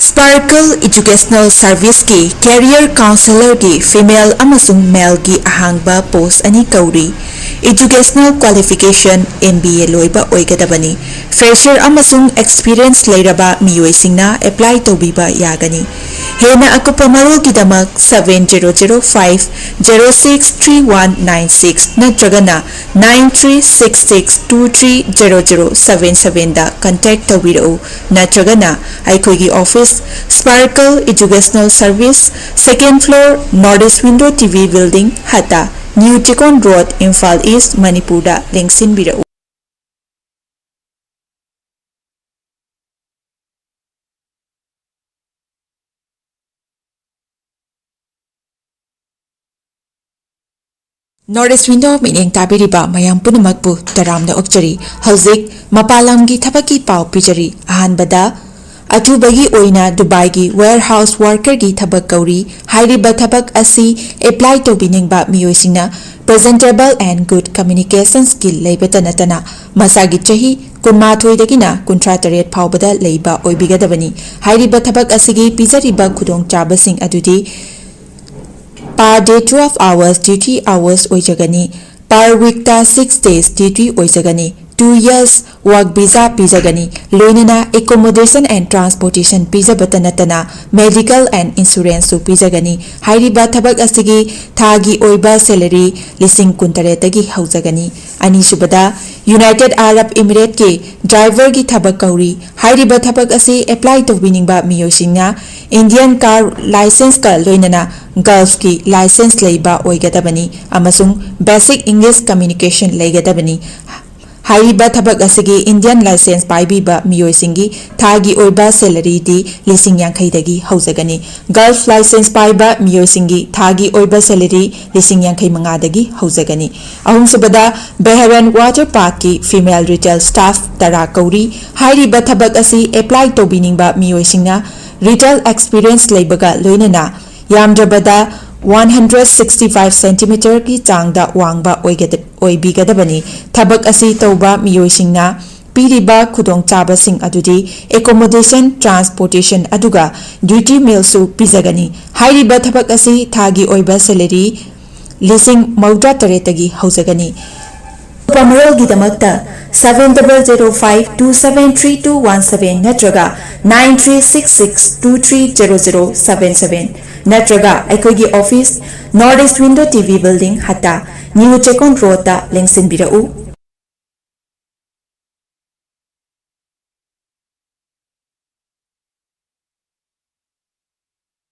G: Sparkle Educational Service ki Career Counselor ki Female amasung Male ki ahangba post ani kauri. Educational Qualification MBA loiba oigadabani. Fresher amasung experience leiraba miyoi singna apply tawbiba yagani. Hena akupa marul kidamak 7005-063196 natragana 9366230077 da contact tawbirau natragana aikoigi office Sparkle Educational Service, 2nd floor, Northeast Window TV Building, Hata, New Tikon Road, Imphal East, Manipur da lingsin birau. Northeast Window mining tabiriba mayam punamakpu taramna okchari hauzik mapalamgi thabaki pau pijari ahanbada Atubagi oina Dubai gi warehouse worker gi thabak kauri hairiba thabak asi apply to biningba miyoisina presentable and good communication skill leibata natana masagi chahi kunmathoi dagina kuntrataret phawbada leiba oibigadabani hairiba thabak asigi pizariba khudong chabasing adudi per day 12 hours duty hours oijagani per week ta 6 days duty oijagani 2 years work visa pizagani loinana accommodation and transportation pizza batanatana medical and insurance su pizagani hairiba thabak asigi thagi oiba salary lising kuntare tagi haujagani ani subada United Arab Emirates ke driver gi thabak kauri hairiba thabak asi apply to winingba miyosingna Indian car license ka loinana Gulf ki license leiba oigadabani amasung basic English communication leigadabani Hairiba thabak asigi Indian license paibiba miyoisingi thagi oiba salary di lising yankhai dagi haujagani Gulf license paiba miyoisingi thagi oiba salary lising yankhai manga dagi haujagani ahum subada Beharan Water Park ki female retail staff tara kauri hairiba thabak asi apply to biningba miyoisingna retail experience leibaga loinana yamdrabada 165 cm ki changda wangba oibigadabani thabak asi tauba miyoisingna piriba khudong chaba sing adudi accommodation transportation aduga duty meal su pizagani hairiba thabak asi thagi oiba salary lising maudra taretagi haujagani Pamarol gidamakta 7005273217 natraga 9366230077 natraga aikogi office Northeast Window TV Building Hata New Tikon Road da lingsin birau